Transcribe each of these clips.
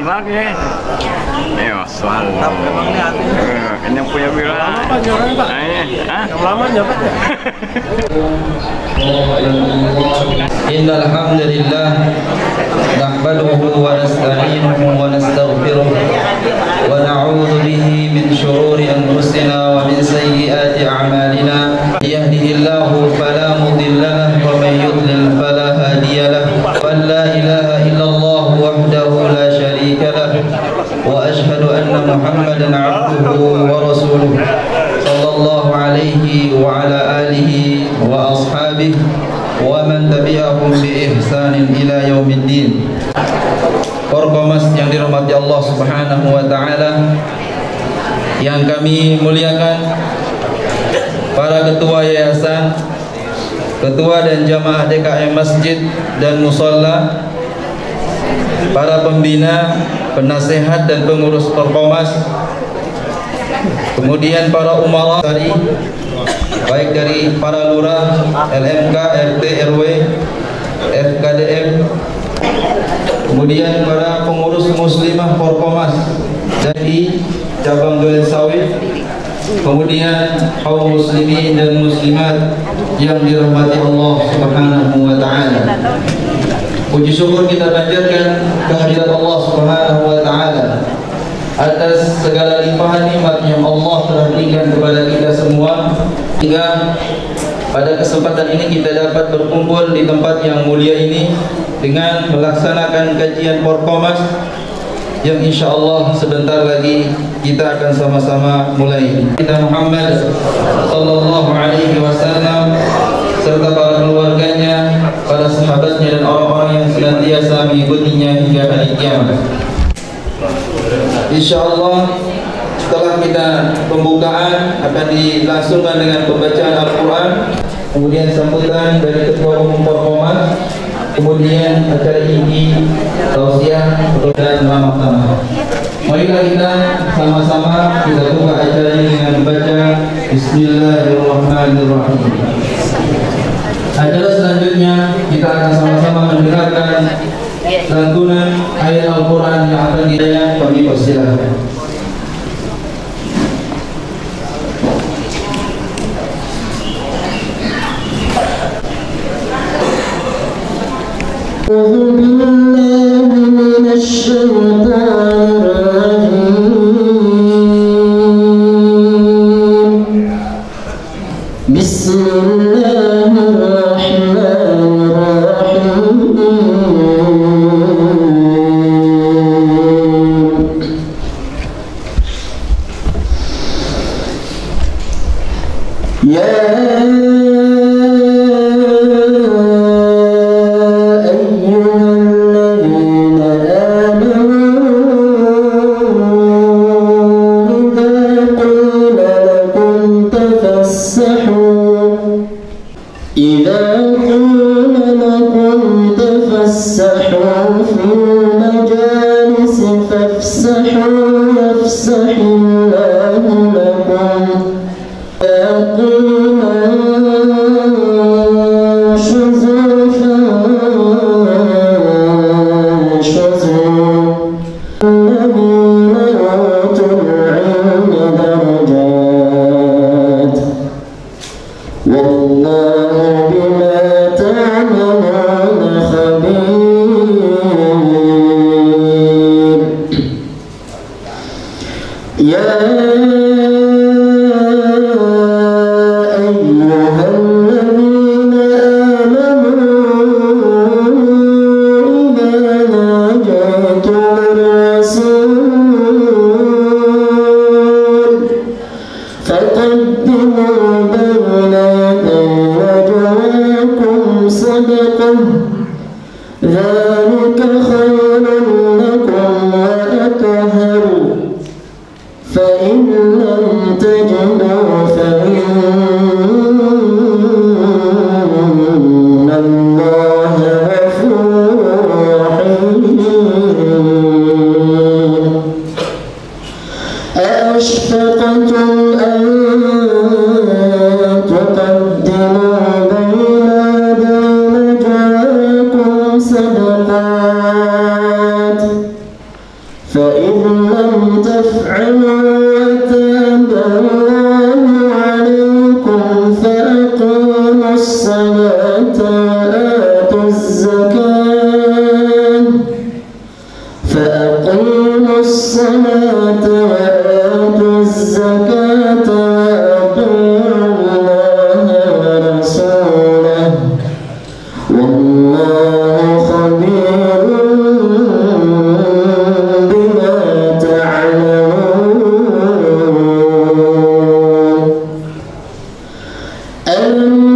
lagi. Masalah. Ini punya wilayah. Yang lama nyopet ya? Innal hamdalillah nahmaduhu wa nasta'inuhu wa nastaghfiruh wa na'udzu bihi min shururi anfusina wa min sayyiati a'malina. Yahdihillahu fala mudilla lahu wa man yudlil fala hadiya lahu. Wa la ilaha illallah wahdahu la syarika lahu wa ashhadu anna Muhammadan 'abduhu wa rasuluh sallallahu alaihi wa ala alihi wa ashabihi wa man tabi'ahum bi ihsanin ila yaumiddin. Korpomas yang dirahmati Allah Subhanahu wa taala, yang kami muliakan para ketua yayasan, ketua dan jamaah DKM masjid dan musalla, para pembina, penasehat dan pengurus Korpomas, kemudian para umara tadi, baik dari para lurah, LMK, RT, RW, FKDM, kemudian para pengurus muslimah Korpomas dari cabang Duren Sawit, kemudian kaum muslimin dan muslimat yang dirahmati Allah Subhanahu wa taala. Puji syukur kita panjatkan kehadirat Allah Subhanahu wa taala atas segala limpahan nikmat yang Allah telah berikan kepada kita semua, hingga pada kesempatan ini kita dapat berkumpul di tempat yang mulia ini dengan melaksanakan kajian Korpomas yang insya Allah sebentar lagi kita akan sama-sama mulai. Kita Muhammad sallallahu alaihi wasallam serta para keluarganya, para sahabatnya dan orang-orang yang senantiasa mengikutinya hingga hari kiamat. Insyaallah setelah kita pembukaan akan dilangsungkan dengan pembacaan Al-Quran, kemudian sambutan dari Ketua Umum Korpomas, kemudian acara inti, tausiah dan ramah-tamah. Marilah kita sama-sama kita buka acara ini dengan membaca Bismillahirrahmanirrahim. Acara selanjutnya kita akan sama-sama mendengarkan lantunan ayat Al-Quran yang akan dibacakan. Kami persilahkan. أعوذ بالله من الشيطان الرجيم. بسم الله الرحمن الرحيم. يا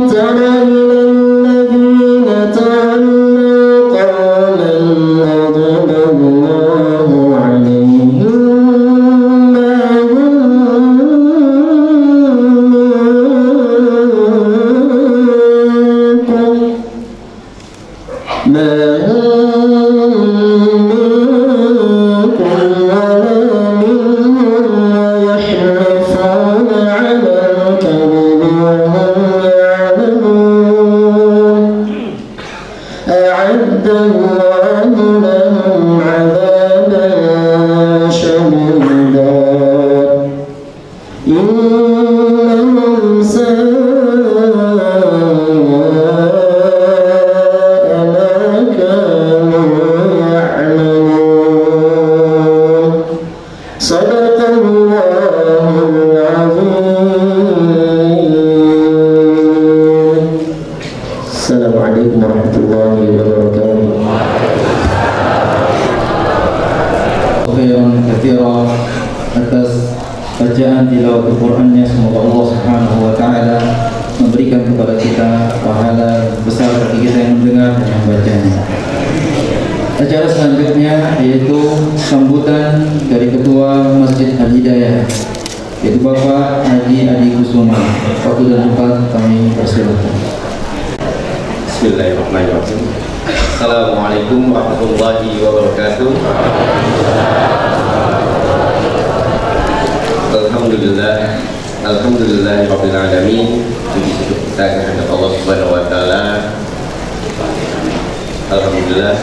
تر إلى الذين تولوا قوما غضب الله عليهم ما هم منكم ولا منهم ويحلفون على الكذب وهم يعلمون أعد الله لهم عذابا شديدا إنهم صدق الله العظيم. السلام عليكم ورحمة الله وبركاته. Khairan katsira atas bacaan tilawah Al-Qur'annya. Semoga Allah Subhanahu wa taala memberikan kepada kita pahala besar bagi kita yang mendengar dan membacanya. Acara selanjutnya yaitu sambutan dari Ketua Masjid Al-Hidayah, yaitu Bapak Haji Adi Kusuma. Waktu dan tempat kami persilakan. Bismillahirrahmanirrahim. Assalamualaikum warahmatullahi wabarakatuh. Alhamdulillahirabbil alamin. Puji syukur kita kepada Allah Subhanahu wa taala. Alhamdulillah,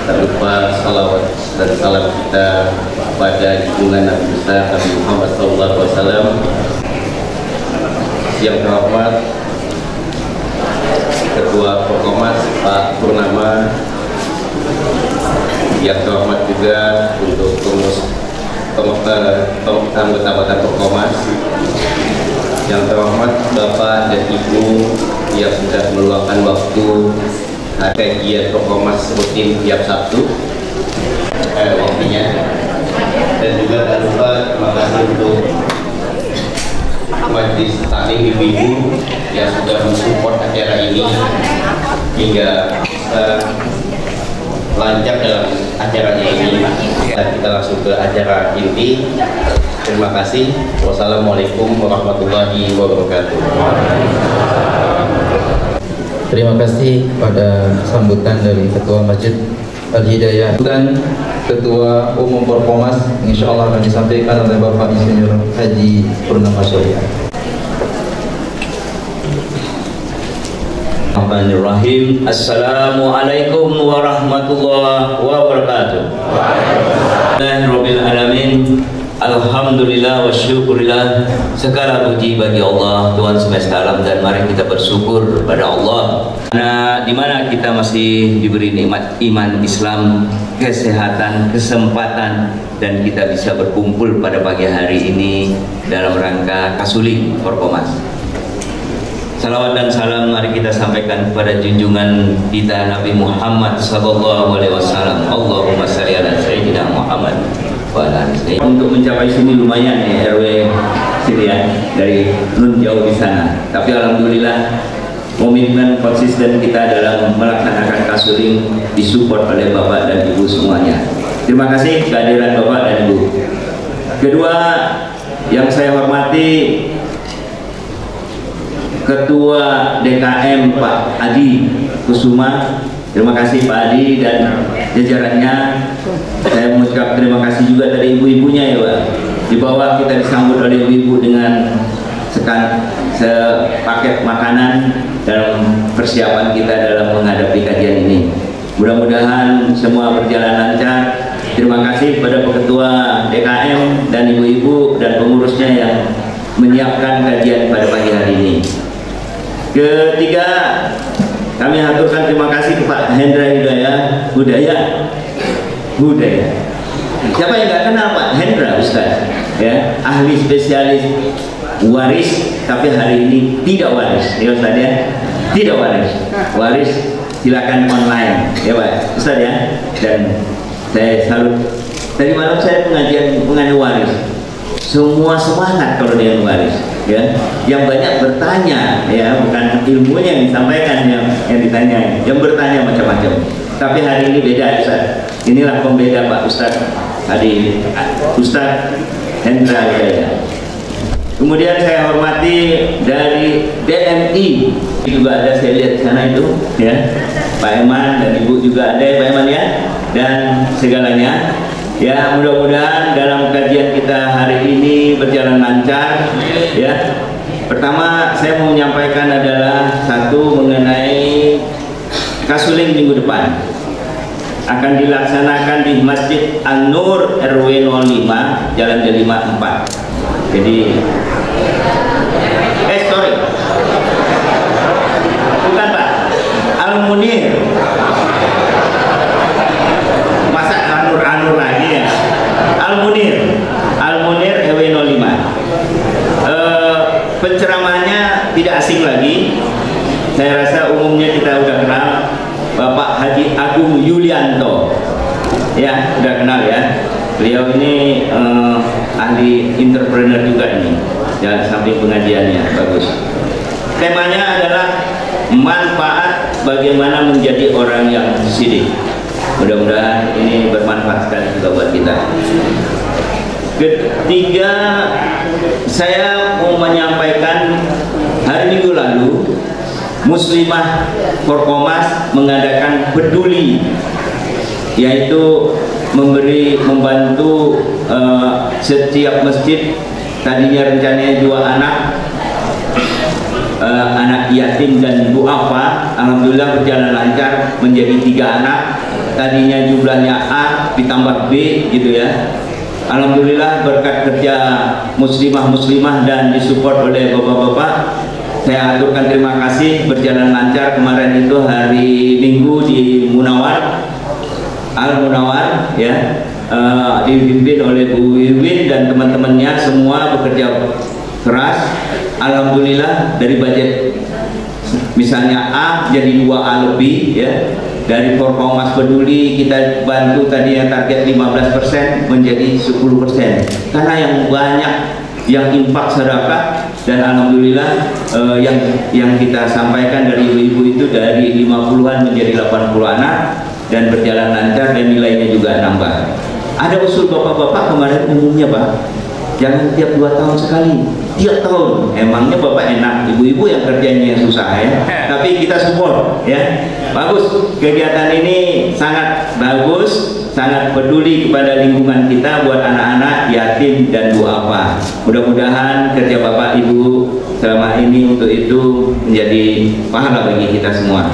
tak lupa salawat dan salam kita pada junjungan Nabi besar Nabi Muhammad SAW. Yang terhormat Ketua Forkomas Pak Purnama, yang terhormat juga untuk anggota Forkomas, yang terhormat Bapak dan Ibu yang sudah meluangkan waktu kajian Forkomas rutin tiap Sabtu waktunya, dan juga tak lupa terima kasih untuk Majelis Taklim Ibu-Ibu yang sudah mensupport acara ini hingga lancar dalam acaranya ini. Dan kita langsung ke acara inti. Terima kasih. Wassalamualaikum warahmatullahi wabarakatuh. Terima kasih pada sambutan dari Ketua Masjid Al-Hidayah dan Ketua Umum Forkomas. Insya Allah akan disampaikan oleh Bapak Insinyur Haji Purnama Syariah. Bismillahirrahmanirrahim. Assalamualaikum warahmatullahi wabarakatuh. Bismillahirrahmanirrahim. Alamin. Alhamdulillah wa syukurillah. Segala puji bagi Allah, Tuhan semesta alam, dan mari kita bersyukur kepada Allah. Karena dimana kita masih diberi nikmat iman Islam, kesehatan, kesempatan, dan kita bisa berkumpul pada pagi hari ini dalam rangka Kasuling Forkomas. Salawat dan salam mari kita sampaikan kepada junjungan kita Nabi Muhammad SAW. Allahumma shalli ala Sayyidina Muhammad. Untuk mencapai sini lumayan ya, RW sini ya, dari nun jauh di sana. Tapi alhamdulillah komitmen konsisten kita dalam melaksanakan Kasuling disupport oleh Bapak dan Ibu semuanya. Terima kasih kehadiran Bapak dan Ibu. Kedua, yang saya hormati Ketua DKM Pak Adi Kusuma. Terima kasih Pak Adi dan jajarannya. Saya mengucap terima kasih juga dari ibu-ibunya ya Pak. Di bawah kita disambut oleh ibu-ibu dengan sepaket makanan dalam persiapan kita dalam menghadapi kajian ini. Mudah-mudahan semua berjalan lancar. Terima kasih kepada Ketua DKM dan ibu-ibu dan pengurusnya yang menyiapkan kajian pada pagi hari ini. Ketiga, kami haturkan terima kasih kepada Hendra Hudaya. Siapa yang nggak kenal Pak Hendra Ustaz? Ya, ahli spesialis waris, tapi hari ini tidak waris, ya Ustaz ya, tidak waris. Waris silakan online, ya Pak Ustaz ya. Dan saya salut. Tadi malam saya pengajian waris. Semua semangat kalau dia waris. ya, yang banyak bertanya, ya, bukan ilmunya yang disampaikan yang ditanya, yang bertanya macam-macam. Tapi hari ini beda, Ustaz. Inilah pembeda Pak Ustaz hari ini, Ustaz Hendra Hidayat. Kemudian saya hormati dari DMI juga ada, saya lihat di sana itu, ya, Pak Eman dan Ibu juga ada, Pak Eman, ya, dan segalanya. Ya, mudah-mudahan dalam kajian kita hari ini berjalan lancar, ya. Pertama saya mau menyampaikan adalah satu mengenai Kasuling minggu depan akan dilaksanakan di Masjid An-Nur RW 05 Jalan Delima 4. Jadi sorry, bukan Pak, Al-Munir, masa An-Nur lagi ya, Al-Munir RW 05. Penceramahnya tidak asing lagi, saya rasa umumnya kita udah kenal, Bapak Haji Agung Yulianto, ya, udah kenal ya. Beliau ini ahli entrepreneur juga ini, dan samping pengajiannya bagus. Temanya adalah manfaat bagaimana menjadi orang yang sidik. Mudah-mudahan ini bermanfaat sekali juga buat kita. Ketiga, saya mau menyampaikan hari Minggu lalu Muslimah Forkomas mengadakan peduli, yaitu membantu setiap masjid. Tadinya rencananya 2 anak, anak yatim dan duafa. Alhamdulillah berjalan lancar menjadi 3 anak. Tadinya jumlahnya A ditambah B gitu ya. Alhamdulillah berkat kerja muslimah dan disupport oleh bapak-bapak, saya aturkan terima kasih, berjalan lancar. Kemarin itu hari Minggu di Munawar, Al-Munawar, ya, dipimpin oleh Bu Wiwin dan teman-temannya, semua bekerja keras. Alhamdulillah dari budget misalnya A jadi 2A lebih, ya. Dari Forkomas Peduli kita bantu tadinya target 15% menjadi 10%, karena yang banyak yang infak sedekah. Dan alhamdulillah yang kita sampaikan dari ibu-ibu itu dari 50-an menjadi 80 anak, dan berjalan lancar dan nilainya juga nambah. Ada usul bapak-bapak kemarin umumnya, Pak, jangan tiap 2 tahun sekali, tiap tahun. Emangnya bapak enak, ibu-ibu yang kerjanya yang susah ya. Tapi kita support ya. Bagus, kegiatan ini sangat bagus, sangat peduli kepada lingkungan kita, buat anak-anak yatim dan duafa. Mudah-mudahan kerja bapak ibu selama ini untuk itu menjadi pahala bagi kita semua.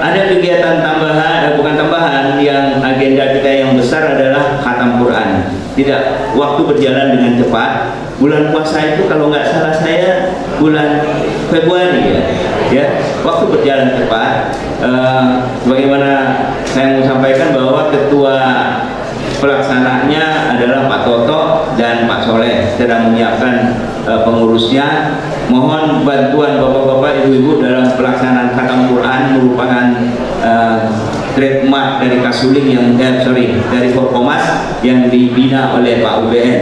Ada kegiatan tambahan, bukan tambahan, yang agenda kita yang besar adalah khatam Quran. Tidak, waktu berjalan dengan cepat. Bulan puasa itu kalau nggak salah saya bulan Februari ya, waktu berjalan cepat. Bagaimana saya mau sampaikan bahwa ketua pelaksananya adalah Pak Toto dan Pak Soleh sedang menyiapkan pengurusnya. Mohon bantuan bapak-bapak, ibu-ibu dalam pelaksanaan khatam Quran, merupakan trademark dari Kasuling yang dari Forkomas yang dibina oleh Pak UBN,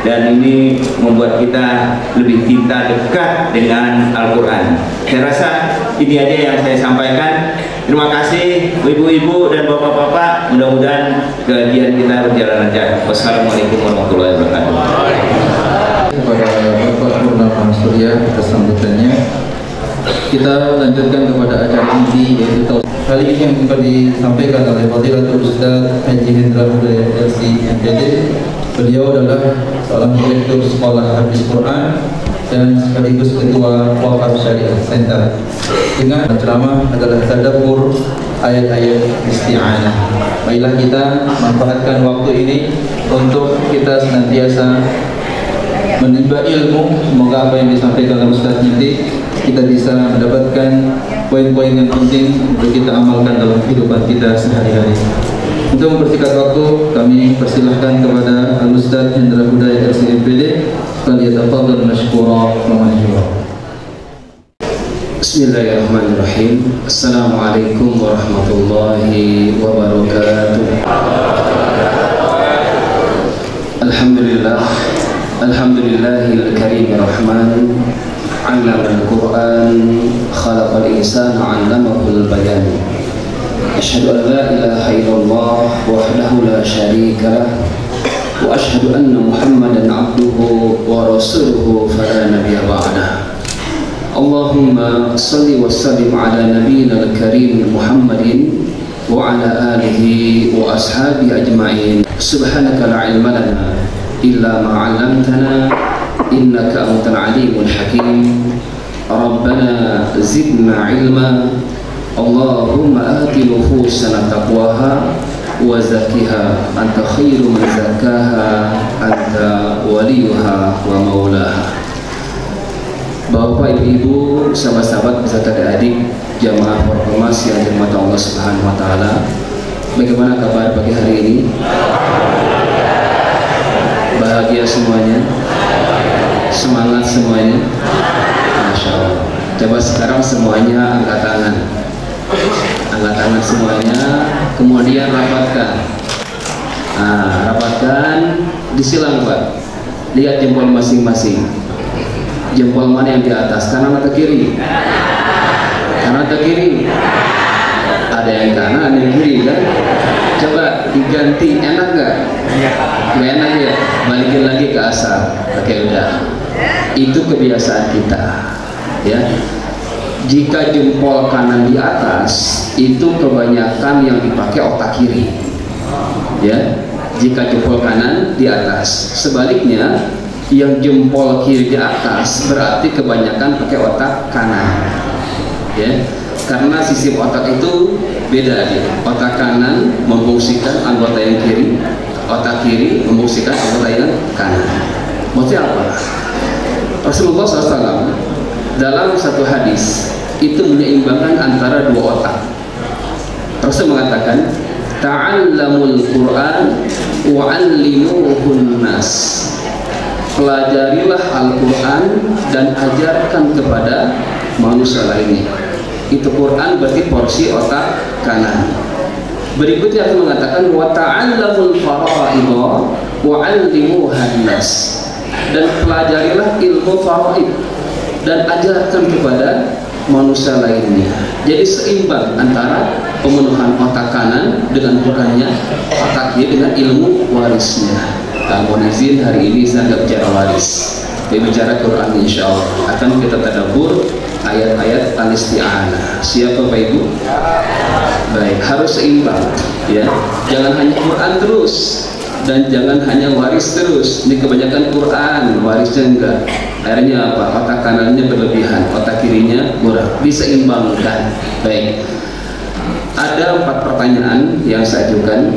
dan ini membuat kita lebih cinta dekat dengan Al-Quran. Saya rasa ini aja yang saya sampaikan. Terima kasih ibu-ibu dan bapak-bapak, mudah-mudahan kajian kita berjalan lancar. Wassalamualaikum warahmatullahi wabarakatuh. Kepada Bapak Purnama Surya atas sambutannya, kita lanjutkan kepada acara inti, yaitu kali ini yang akan disampaikan oleh Fadilatul Ustaz Haji Hendra Hidayat LC MPD. Beliau adalah seorang direktur sekolah Hafiz Quran dan sekaligus ketua Wakaf Syariah Center. Dengan ceramah adalah tadabbur ayat-ayat isti'anah. Baiklah, kita manfaatkan waktu ini untuk kita senantiasa menimba ilmu. Semoga apa yang disampaikan oleh Ustaz nanti kita bisa mendapatkan poin-poin yang penting untuk kita amalkan dalam kehidupan kita sehari-hari. Untuk mempersingkat waktu, kami persilahkan kepada Al-Ustaz Hendra Hidayat LCMPD. Falyatafadhal mashkura wa majura. Bismillahirrahmanirrahim. Assalamualaikum warahmatullahi wabarakatuh. Alhamdulillah, Alhamdulillahil karimir rahman, 'allamal Qur'an, khalaqal insana 'allamahul bayan. Asyhadu an la ilaha illallah wahdahu la syarika lah, wa asyhadu anna Muhammadan 'abduhu wa rasuluhu fala nabiyya ba'dah. Allahumma salli wa sallim ala nabiyyina al-karim Muhammadin wa ala alihi wa ashabihi ajma'in. Subhanaka la ilma lana illa ma 'allamtana innaka antal alimul hakim. Rabbana zidna ilma. Allahumma ati nufusana taqwaha wa zakkiha anta khairu man zakkaha anta waliyuha wa maulaha. Bapak, ibu-ibu, sahabat-sahabat beserta adik jamaah Forkomas yang dirahmati Allah Subhanahu wa taala. Bagaimana kabar pagi hari ini? Bahagia semuanya? Semangat semuanya? Masya Allah. Coba sekarang semuanya angkat tangan. Angkat tangan semuanya, kemudian rapatkan. Nah, rapatkan, disilang Pak. Lihat jempol masing-masing. Jempol mana yang di atas, kanan atau kiri? Kanan atau kiri? Ada yang kanan, ada yang kiri kan? Coba diganti, enak nggak? Nggak enak ya? Balikin lagi ke asal. Oke, udah. Itu kebiasaan kita, ya. Jika jempol kanan di atas, itu kebanyakan yang dipakai otak kiri, ya. Jika jempol kanan di atas, sebaliknya yang jempol kiri di atas berarti kebanyakan pakai otak kanan, ya. Karena sistem otak itu beda dia. Otak kanan memfungsikan anggota yang kiri, otak kiri memfungsikan anggota yang kanan. Maksudnya apa? Rasulullah SAW dalam satu hadis itu menyeimbangkan antara dua otak. Rasul mengatakan, ta'allamul Qur'an wa'allimuhun nas. Pelajarilah Al-Quran dan ajarkan kepada manusia lainnya. Itu Quran berarti porsi otak kanan. Berikutnya aku mengatakan wa ta'allamul fara'idha wa 'allimuhan nas. Dan pelajarilah ilmu faraid dan ajarkan kepada manusia lainnya. Jadi seimbang antara pemenuhan otak kanan dengan Qurannya, otak kiri dengan ilmu warisnya. Mohon izin hari ini saya nggak bicara waris, saya bicara Quran. Insya Allah akan kita tadabbur ayat-ayat al-isti'anah. Siap Bapak Ibu? Baik, harus seimbang, ya. Jangan hanya Quran terus dan jangan hanya waris terus. Ini kebanyakan Quran, warisnya enggak. Akhirnya apa? Otak kanannya berlebihan, otak kirinya kurang. Diseimbangkan. Baik. Ada 4 pertanyaan yang saya ajukan.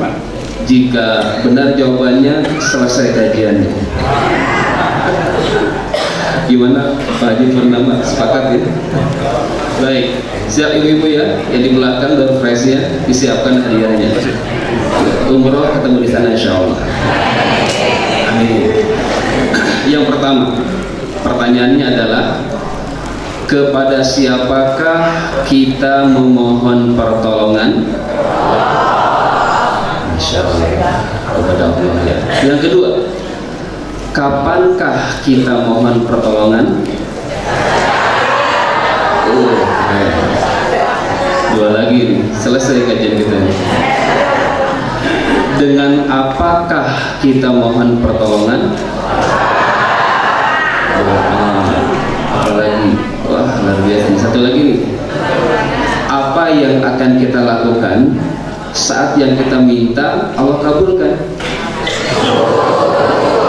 Jika benar jawabannya, selesai kajiannya. Gimana Pak Haji Purnama? Sepakat ya? Baik, siap ibu-ibu ya. Yang di belakang door prize-nya disiapkan hadiahnya. Umroh ketemu di sana insya Allah. Amin. Yang pertama, pertanyaannya adalah kepada siapakah kita memohon pertolongan? Kepada Allah, ya. Yang kedua, kapankah kita mohon pertolongan? Dua lagi nih, selesai kajian kita. Dengan apakah kita mohon pertolongan? Apa lagi? Wah, luar biasa. Satu lagi nih. Apa yang akan kita lakukan saat yang kita minta Allah kabulkan?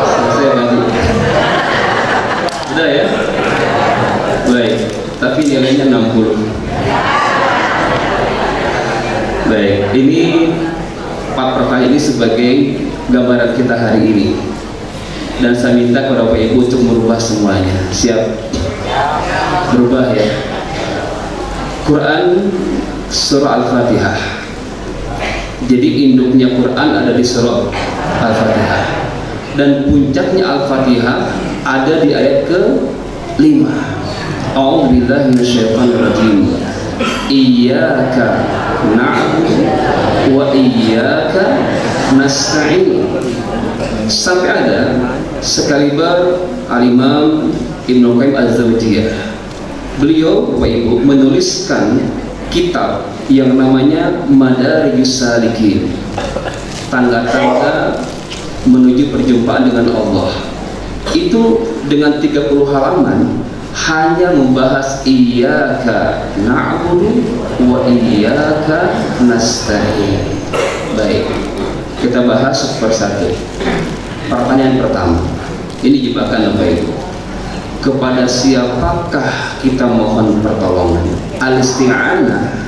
Selesai lagi. Sudah ya? Baik, tapi nilainya 60. Baik, ini 4 pertanyaan ini sebagai gambaran kita hari ini. Dan saya minta kepada Bapak Ibu untuk merubah semuanya. Siap? Berubah ya. Quran surah Al-Fatihah. Jadi induknya Quran ada di surah Al-Fatihah. Dan puncaknya Al-Fatihah ada di ayat ke-5. A'udzubillahi minasyaitonir rajim. Iyyaka na'budu wa iyyaka nasta'in. Sampai ada sekaliber Al-Imam Ibnu Qayyim Az-Zawjiyah, beliau Bapak Ibu menuliskan kitab yang namanya Madarijus Salikin, tangga-tangga menuju perjumpaan dengan Allah. Itu dengan 30 halaman hanya membahas iyyaka na'budu wa iyyaka nasta'in. Baik, kita bahas satu persatu. Pertanyaan pertama, ini jebakan Bapak Ibu. Kepada siapakah kita mohon pertolongan? Al-isti'anah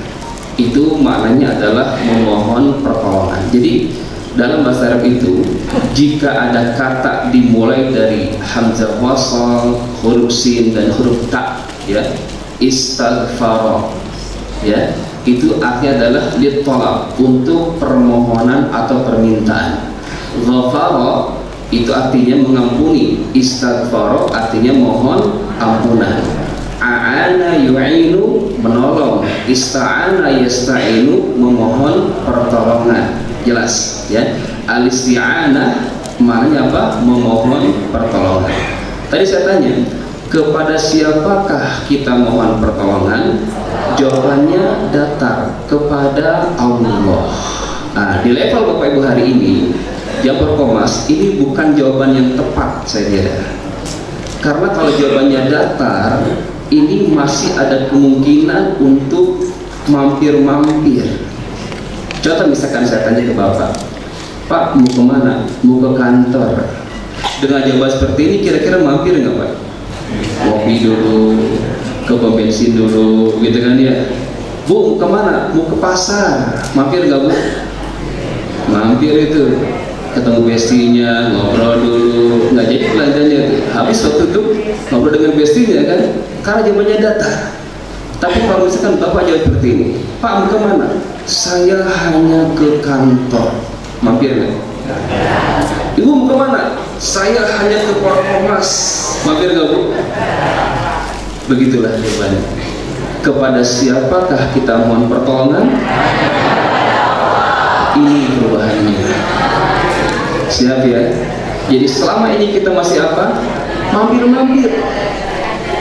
itu maknanya adalah memohon pertolongan. Jadi dalam bahasa Arab itu, jika ada kata dimulai dari hamzah wasal, huruf sin dan huruf ta, ya, istaghfara, ya, itu artinya adalah litolab, untuk permohonan atau permintaan. Ghafara itu artinya mengampuni, istaghfara artinya mohon ampunan. A'ana yu'inu, menolong, ista'ana yasta'inu, memohon pertolongan. Jelas ya, al-isti'anah maknanya apa? Memohon pertolongan. Tadi saya tanya, kepada siapakah kita mohon pertolongan? Jawabannya datar, kepada Allah. Nah, di level Bapak Ibu hari ini Jabar Komas, ini bukan jawaban yang tepat saya kira. Karena kalau jawabannya datar, ini masih ada kemungkinan untuk mampir-mampir. Contoh misalkan saya tanya ke Bapak, Pak mau kemana? Mau ke kantor. Dengan jawaban seperti ini kira-kira mampir nggak Pak? Ngopi dulu, ke pom bensin dulu, gitu kan ya. Bu mau kemana? Mau ke pasar. Mampir nggak Bu? Mampir itu, ketemu bestinya, ngobrol dulu, nggak jadi belanjanya. Habis waktu itu ngobrol dengan bestinya kan, karena jawabannya datar. Tapi kalau misalkan Bapak jawab seperti ini, Pak mau kemana? Saya hanya ke kantor. Mampir nggak? Ibu mau kemana? Saya hanya ke Porkomas. Mampir nggak Bu? Begitulah jawabannya. Kepada siapakah kita mohon pertolongan? Ini perubahannya. Siap ya? Jadi selama ini kita masih apa? Mampir-mampir.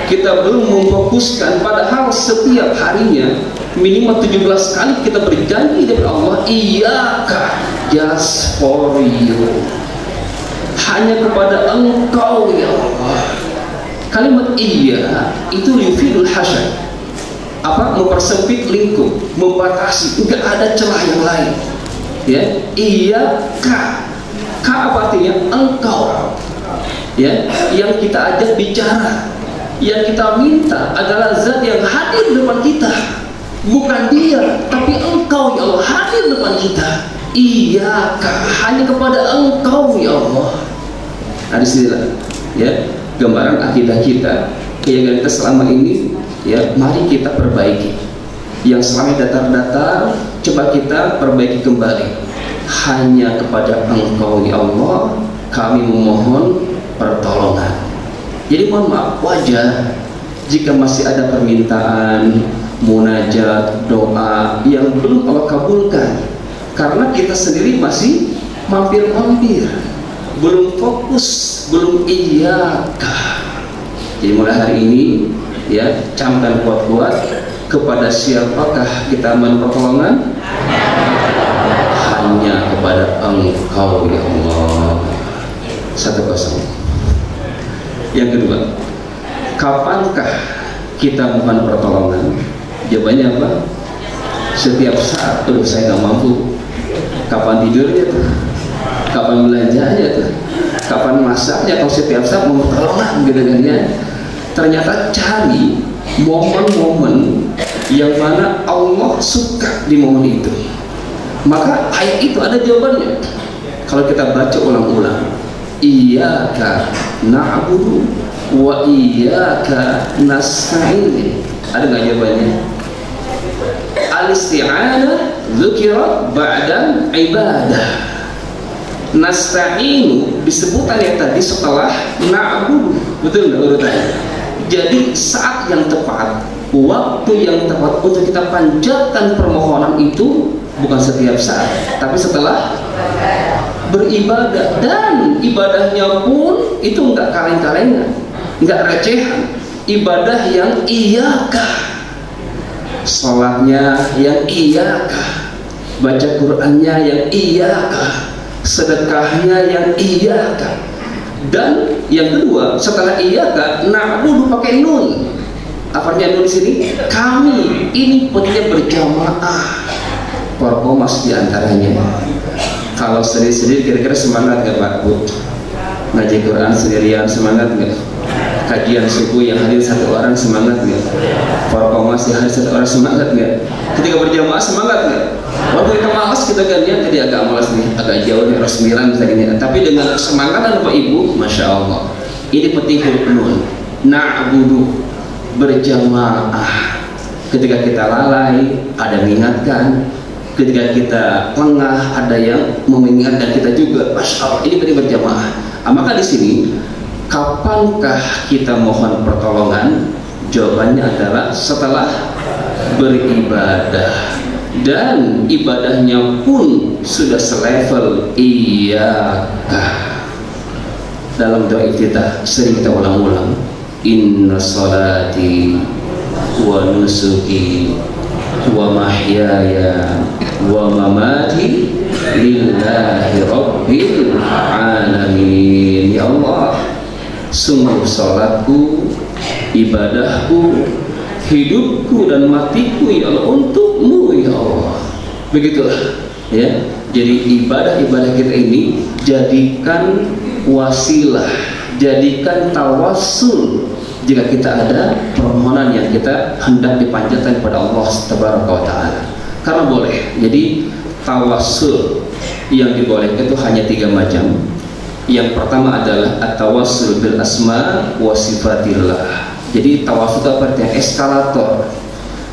Kita belum memfokuskan, padahal setiap harinya minimal 17 kali kita berjanji kepada Allah, iyyaka, just for you, hanya kepada Engkau ya Allah. Kalimat iya itu yufidul hasyad, apa? Mempersempit lingkup, membatasi, enggak ada celah yang lain. Ya, iyyaka, ka apa artinya? Engkau. Ya, yang kita ajak bicara, yang kita minta adalah zat yang hadir di depan kita, bukan dia, tapi Engkau ya Allah hadir di depan kita. Iyyaka, hanya kepada Engkau ya Allah. Nah disinilah ya gambaran akidah kita, keyakinan kita selama ini. Ya, mari kita perbaiki. Yang selama datar-datar, coba kita perbaiki kembali. Hanya kepada Engkau ya Allah kami memohon pertolongan. Jadi mohon maaf, wajar jika masih ada permintaan, munajat, doa yang belum Allah kabulkan, karena kita sendiri masih mampir-mampir, belum fokus, belum iyyaka. Jadi mulai hari ini ya, camkan kuat-kuat, kepada siapakah kita mohon pertolongan? Hanya kepada Engkau ya Allah. 1-0. Yang kedua, kapankah kita mohon pertolongan? Jawabannya apa? Setiap saat. Saya nggak mampu. Kapan tidurnya tuh? Kapan belanjanya tuh? Kapan masaknya? Kalau setiap saat mau pertolongan gitu kan ya. Ternyata cari momen-momen yang mana Allah suka di momen itu. Maka ayat itu ada jawabannya. Kalau kita baca ulang-ulang, iyyaka na'budu wa iyyaka nasta'in. Ada nggak jawabannya? Al-isti'anah dzukira ba'da ibadah. Nasta'inu disebutkan yang tadi setelah na'budu. Betul nggak urutannya? Jadi saat yang tepat, waktu yang tepat untuk kita panjatkan permohonan itu bukan setiap saat, tapi setelah beribadah, dan ibadahnya pun itu enggak kaleng-kalengan, enggak recehan. Ibadah yang iyakah, sholatnya yang iyakah, baca Qur'annya yang iyakah, sedekahnya yang iyakah. Dan yang kedua, setelah iyakah, na'budu pakai nun. Apa artinya nun di sini? Kami. Ini pentingnya berjamaah. Para komas diantaranya. Kalau sendiri-sendiri kira-kira semangat gak Pak Bu? Ngaji Quran sendirian semangat gak? Kajian subuh yang hadir satu orang semangat gak? Para komas yang hadir satu orang semangat gak? Ketika berjamaah semangat gak? Waktu kita malas kita gantian, tadi agak malas nih, agak jauh nih, harus 9 misalnya. Tapi dengan semangat dan Bapak Ibu, Masya Allah. Ini penting huruf nun. Na'budu, berjamaah. Ketika kita lalai, ada mengingatkan. Ketika kita lengah, ada yang mengingatkan kita juga. Masya Allah, ini penting berjamaah. Maka di sini, kapankah kita mohon pertolongan? Jawabannya adalah setelah beribadah. Dan ibadahnya pun sudah selevel iyakah. Dalam doa iftitah sering kita ulang-ulang, inna salati wa nusuki wa mahyaya wa mamati lillahi rabbil alamin. Ya Allah, sungguh salatku, ibadahku, hidupku dan matiku ya Allah untukmu ya Allah. Begitulah ya. Jadi ibadah-ibadah kita ini jadikan wasilah, jadikan tawassul jika kita ada permohonan yang kita hendak dipanjatkan kepada Allah Tabaraka wa Ta'ala. Karena boleh. Jadi tawassul yang dibolehkan itu hanya 3 macam. Yang pertama adalah at-tawassul bil asma wa sifatillah. Jadi tawassul itu artinya eskalator.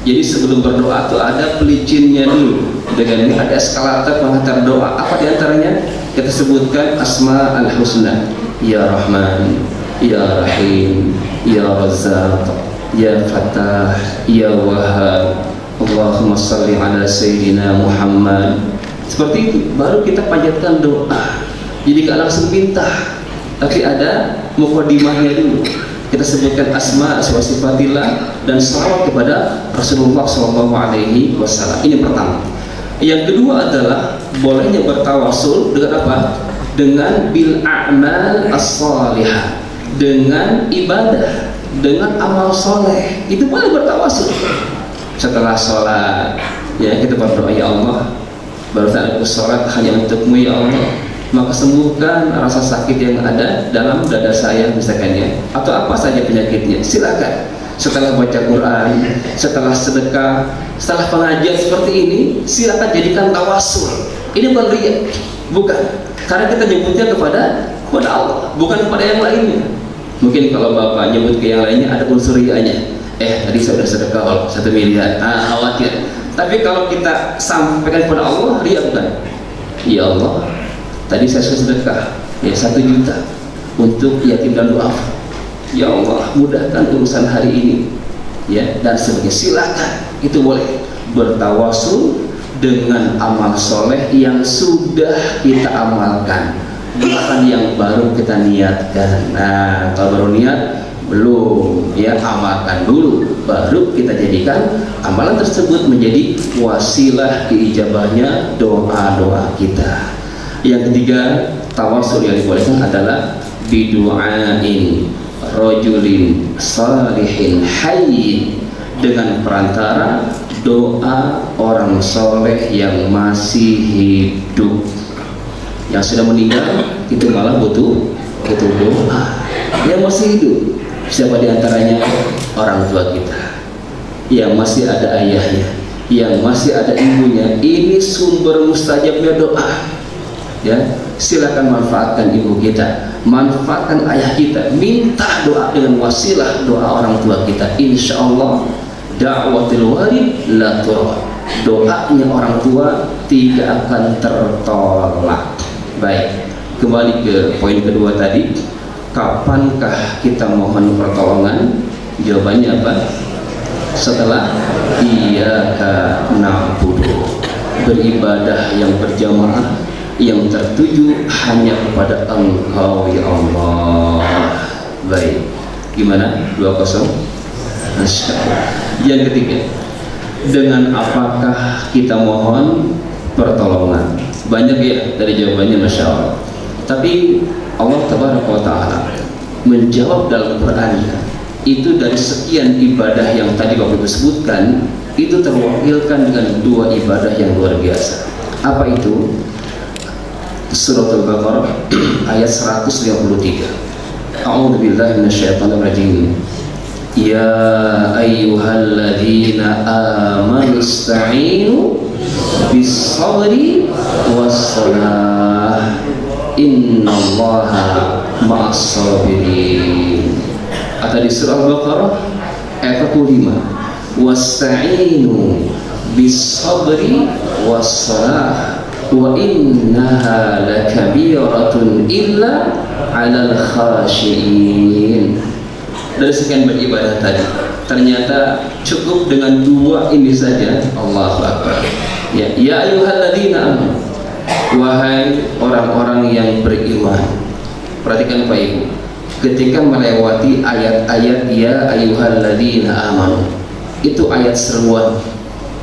Jadi sebelum berdoa itu ada pelicinnya dulu. Dengan ini ada eskalator pengantar doa. Apa diantaranya? Kita sebutkan asma al-husna. Ya Rahman, Ya Rahim, Ya Razzaq, Ya Fattah, Ya Wahhab. Allahumma salli ala Sayyidina Muhammad. Seperti itu. Baru kita panjatkan doa. Jadi gak langsung minta, tapi ada mukadimahnya dulu. Kita sebutkan asma wa sifatillah dan salawat kepada Rasulullah SAW. Ini pertama. Yang kedua adalah bolehnya bertawasul dengan apa? Dengan bil a'mal as-salihah, dengan ibadah, dengan amal soleh. Itu boleh bertawasul. Setelah sholat, ya kita berdoa, ya Allah, barusan aku sholat hanya untukmu ya Allah. Maka sembuhkan rasa sakit yang ada dalam dada saya misalkan ya, atau apa saja penyakitnya, silakan. Setelah baca Quran, setelah sedekah, setelah pengajian seperti ini, silakan jadikan tawasul. Ini bukan riya, bukan, karena kita nyebutnya kepada Allah, bukan kepada yang lainnya. Mungkin kalau bapak nyebut ke yang lainnya ada unsur riyanya. Tadi saya sudah sedekah 1 miliar, khawatir. Tapi kalau kita sampaikan kepada Allah, riya bukan. Ya Allah, tadi saya sudah sedekah ya 1 juta untuk yatim dan duafa. Ya Allah, mudahkan urusan hari ini ya, dan sebagainya. Silakan, itu boleh bertawasul dengan amal soleh yang sudah kita amalkan, bukan yang baru kita niatkan. Nah, kalau baru niat belum ya, amalkan dulu, baru kita jadikan amalan tersebut menjadi wasilah diijabahnya doa-doa kita. Yang ketiga, tawasul yang dibolehkan adalah bidu'ain rajulin salihin hayyin, dengan perantara doa orang soleh yang masih hidup. Yang sudah meninggal itu malah butuh doa. Yang masih hidup, siapa diantaranya? Orang tua kita yang masih ada ayahnya, yang masih ada ibunya. Ini sumber mustajabnya doa ya. Silakan manfaatkan ibu kita, manfaatkan ayah kita, minta doa dengan wasilah doa orang tua kita. Insya Allah da'watul walid la turad, doanya orang tua tidak akan tertolak. Baik, kembali ke poin kedua tadi, kapankah kita mohon pertolongan? Jawabannya apa? Setelah iyyaka na'budu, beribadah yang berjamaah, yang tertuju hanya kepada Engkau ya Allah. Baik, gimana? 2-0. Masya Allah. Yang ketiga, dengan apakah kita mohon pertolongan? Banyak ya dari jawabannya, Masya Allah. Tapi Allah Tabaraka wa Ta'ala menjawab dalam Qurannya itu dari sekian ibadah yang tadi Bapak Ibu sebutkan, itu terwakilkan dengan 2 ibadah yang luar biasa. Apa itu? Surat Al-Baqarah ayat 153. A'udzubillahi minasyaitonirrajim. Ya ayyuhalladzina amanu ista'inu bis-sabri was-salah innallaha ma'as-sabirin. Atau di surah Al-Baqarah ayat 45, wasta'inu bis-sabri was-salah wa innaha lakabiratun illa 'alal khashiin. Dari sekian beribadah tadi, ternyata cukup dengan 2 ini saja. Allahu Akbar. Ya, ya ayyuhalladzina amanu, wahai orang-orang yang beriman. Perhatikan Pak Ibu, ketika melewati ayat-ayat ya ayyuhalladzina amanu, itu ayat seruan,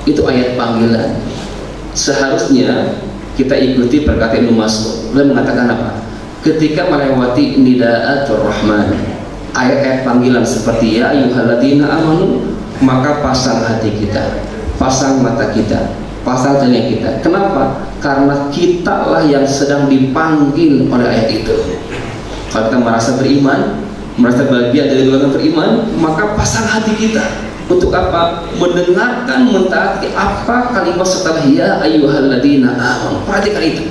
itu ayat panggilan. Seharusnya kita ikuti perkataan Ibnu Mas'ud. Beliau mengatakan apa? Ketika melewati nidaatur rahman, ayat-ayat panggilan seperti ya ayyuhalladzina amanu, maka pasang hati kita, pasang mata kita, pasang telinga kita. Kenapa? Karena kitalah yang sedang dipanggil oleh ayat itu. Kalau kita merasa beriman, merasa bahagia dari golongan beriman, maka pasang hati kita untuk apa? Mendengarkan, mentaati apa kalimat setelah ya ayyuhalladzina amanu. Perhatikan itu,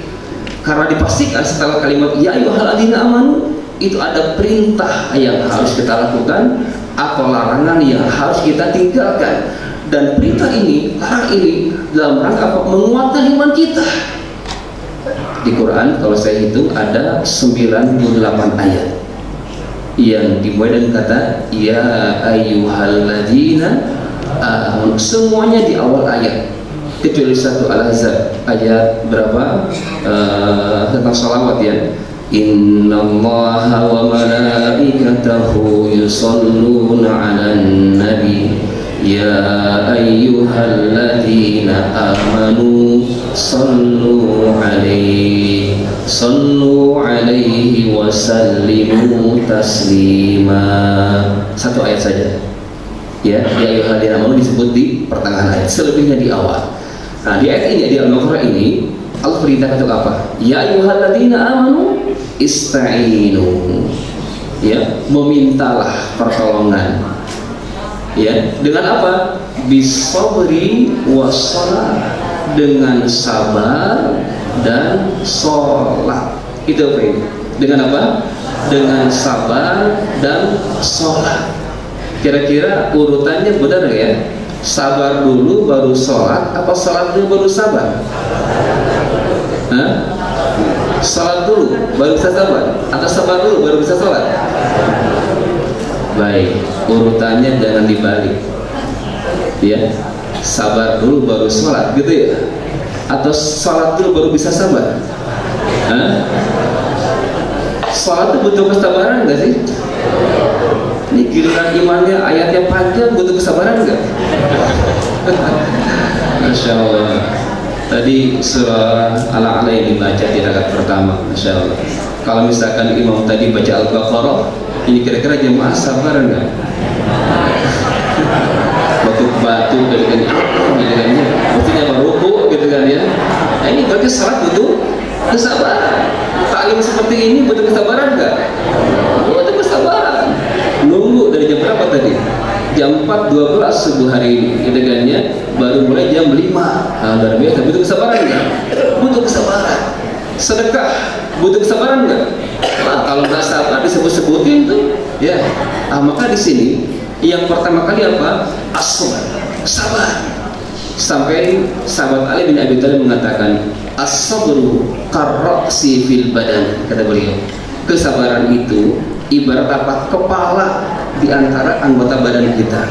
karena dipastikan setelah kalimat ya ayyuhalladzina amanu itu ada perintah yang harus kita lakukan atau larangan yang harus kita tinggalkan. Dan perintah ini, larang ini dalam rangka apa? Menguatkan iman kita. Di Quran kalau saya hitung ada 98 ayat yang dimulai dengan kata ya ayyuhalladzina amanu. Semuanya di awal ayat kecuali satu Al-Ahzab ayat berapa tentang salawat ya. Innallaha wa malaikatahu yusholluna 'alan nabi ya ayyuhalladzina amanu sallu alaihi wa sallimu taslima. Satu ayat saja ya, ya ayyuhalladzina amanu disebut di pertengahan ayat, selebihnya di awal. Nah, di ayat ini, di Al-Baqarah ini Allah perintahkan untuk apa? Ya ayyuhalladzina amanu ista'inu, ya, memintalah pertolongan, ya, dengan apa? Bisabri wassalah, dengan sabar dan sholat. Itu apa ini? Dengan apa? Dengan sabar dan sholat. Kira-kira urutannya benar ya? Sabar dulu baru sholat, apa sholat dulu baru sabar? Hah? Sholat dulu baru bisa sabar, atau sabar dulu baru bisa sholat? Baik, urutannya jangan dibalik ya, sabar dulu baru sholat gitu ya, atau sholat dulu baru bisa sabar? Hah? Sholat itu butuh kesabaran nggak sih? Ini giliran imannya ayatnya panjang, butuh kesabaran nggak? Masya Allah. Tadi surah Al-A'la yang dibaca di rakaat pertama, Masya Allah. Kalau misalkan imam tadi baca Al-Baqarah, ini kira-kira jemaah sabar nggak? Batu-batu gitu kan, maksudnya meruku gitu kan ya. Nah, ini berarti salat butuh kesabaran. Taklim seperti ini butuh kesabaran nggak? Butuh kesabaran. Nunggu dari jam berapa tadi? Jam 4.12 subuh hari ini, gitu kan ya, baru mulai jam 5. Nah, luar biasa. Butuh kesabaran nggak? Butuh kesabaran. Sedekah butuh kesabaran nggak? Nah, kalau nggak sabar disebut-sebutin tuh, ya. Ah, maka di sini yang pertama kali apa? As-sabar, sabar. Sampai sahabat Ali bin Abi Thalib mengatakan, as-sabru karra'si fil badan, kata beliau. Kesabaran itu ibarat apa? Kepala di antara anggota badan kita.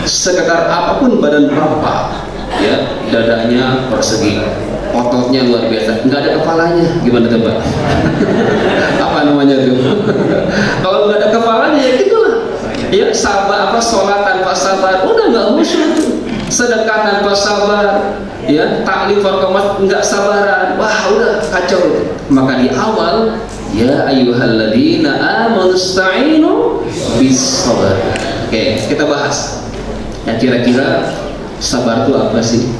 Sekedar apapun badan Bapak, ya, dadanya persegi, ototnya luar biasa, nggak ada kepalanya, gimana tebak? Apa namanya tuh? Kalau nggak ada kepalanya ya gitulah. Ya sabar, sholat tanpa sabar, udah nggak khusyuk tuh. Sedekah tanpa sabar, ya taklim farqamat nggak sabaran, wah udah kacau itu. Maka di awal, ya ayyuhalladzina amanu ista'inu bis sabar. Oke, kita bahas. Ya kira-kira sabar itu apa sih?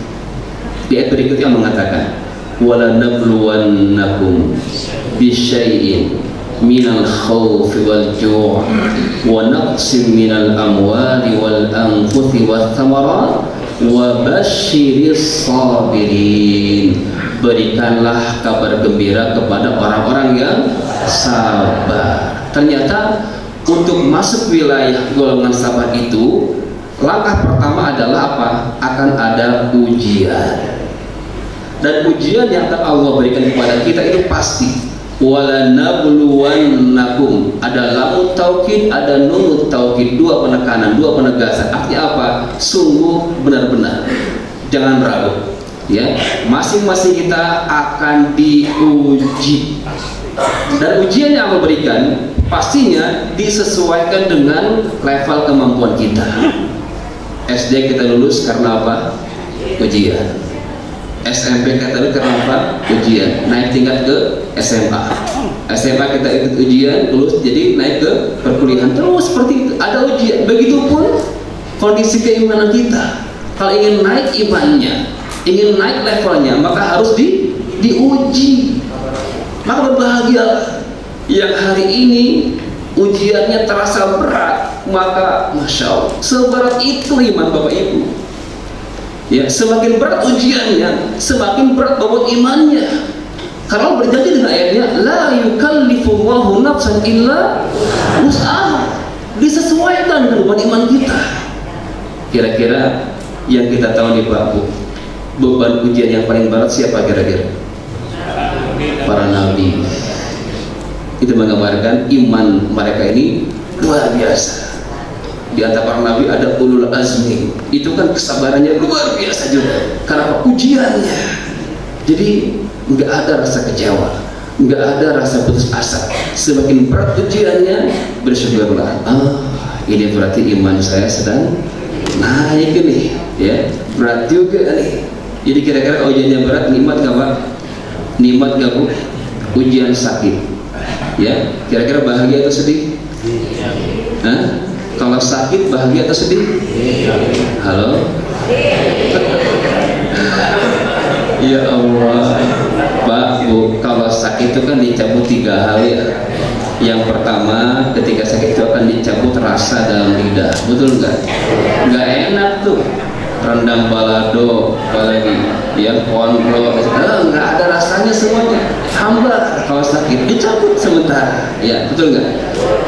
Di ayat berikutnya mengatakan, wala nabluwannakum bisyai'in minal khawfi wal ju' wa naqsim minal amwali wal anfusi wath thamarat wa basyiris sabirin. Berikanlah kabar gembira kepada orang-orang yang sabar. Ternyata untuk masuk wilayah golongan sabar itu, langkah pertama adalah apa? Akan ada ujian. Dan ujian yang akan Allah berikan kepada kita itu pasti. Wala nabluwannakum, ada lamun taukid, ada nun taukid, dua penekanan, dua penegasan. Artinya apa? Sungguh benar-benar, jangan ragu. Ya, masing-masing kita akan diuji. Dan ujian yang Allah berikan pastinya disesuaikan dengan level kemampuan kita. SD kita lulus karena apa? Ujian. SMP kita lulus karena apa? Ujian. Naik tingkat ke SMA. SMA kita ikut ujian, lulus jadi naik ke perkuliahan. Terus seperti itu, ada ujian. Begitupun kondisi keimanan kita. Kalau ingin naik imannya, ingin naik levelnya, maka harus diuji. Maka berbahagia yang hari ini ujiannya terasa berat, maka Masya Allah, seberat itu iman Bapak Ibu. Ya, semakin berat ujiannya, semakin berat bobot imannya. Karena berjanji dengan ayatnya, la yukallifullahu nafsan illa wus'aha, disesuaikan dengan bobot iman kita. Kira-kira yang kita tahu nih Pak Bu, beban ujian yang paling berat siapa kira-kira? Para nabi. Itu menggambarkan iman mereka ini luar biasa. Di antara para nabi ada ulul azmi, itu kan kesabarannya luar biasa juga karena ujiannya. Jadi nggak ada rasa kecewa, nggak ada rasa putus asa. Semakin berat ujiannya, bersyukurlah. Ini berarti iman saya sedang naik nih, ya berat juga nih. Jadi kira-kira ujiannya berat, nikmat nggak Pak? Nikmat nggak Bu? Ujian sakit, ya kira-kira bahagia atau sedih? Hah? Kalau sakit bahagia atau sedih? Halo? Ya Allah, Pak Bu, kalau sakit itu kan dicabut 3 hal ya. Yang pertama, ketika sakit itu akan dicabut rasa dalam lidah, betul nggak? Nggak enak tuh, rendang balado, apalagi yang kontrol, nggak ada rasanya semuanya, hambar. Kalau sakit dicabut sementara, ya betul nggak?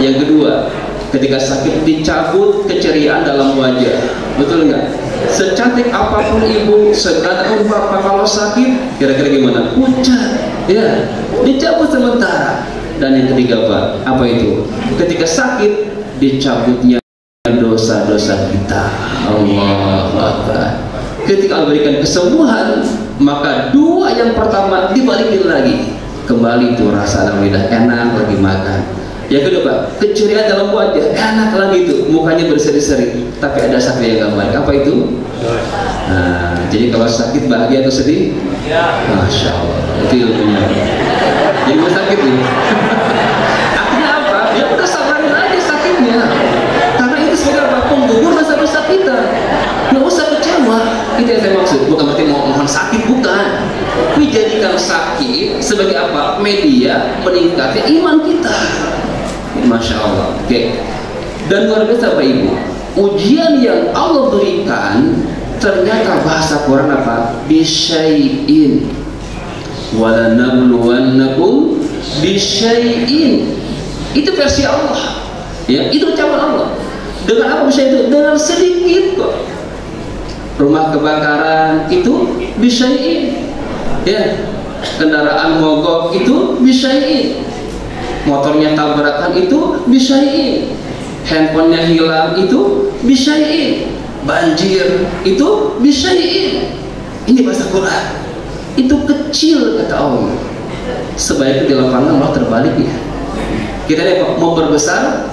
Yang kedua, ketika sakit dicabut keceriaan dalam wajah, betul nggak? Secantik apapun ibu, seganteng bapak, kalau sakit kira-kira gimana? Pucat, ya dicabut sementara. Dan yang ketiga Pak, apa itu? Ketika sakit dicabutnya dosa-dosa kita. Allahu Akbar. Ketika Allah berikan kesembuhan, maka 2 yang pertama dibalikin lagi, kembali itu rasa dalam lidah, enak lagi makan. Yang kedua Pak, keceriaan dalam wajah, enak lagi itu, mukanya berseri-seri, tapi ada satu yang gak baik. Apa itu? Nah, jadi kalau sakit bahagia atau sedih? Masya Allah, itu ilmunya. Jadi mau sakit nih. Artinya apa? Ya udah sabarin aja sakitnya. Karena itu sebagai apa? Penggugur dosa-dosa kita. Nggak usah kecewa. Itu yang saya maksud. Bukan berarti mau mohon sakit, bukan. Tapi jadikan sakit sebagai apa? Media meningkatnya iman kita. Masya Allah. Oke. Dan luar biasa Bapak Ibu, ujian yang Allah berikan ternyata bahasa Quran apa? Bisyai'in wala nabluwannakum bisyai'in. Itu versi Allah, ya itu ucapan Allah. Dengan apa bisa itu? Dengan sedikit kok. Rumah kebakaran itu bisyai'in, ya kendaraan mogok itu bisyai'in, motornya tabrakan itu bisyai'in, handphonenya hilang itu bisyai'in, banjir itu bisyai'in. Ini bahasa Quran. itu kecil kata Allah. Sebaiknya di lapangan malah terbalik ya. Kita mau berbesar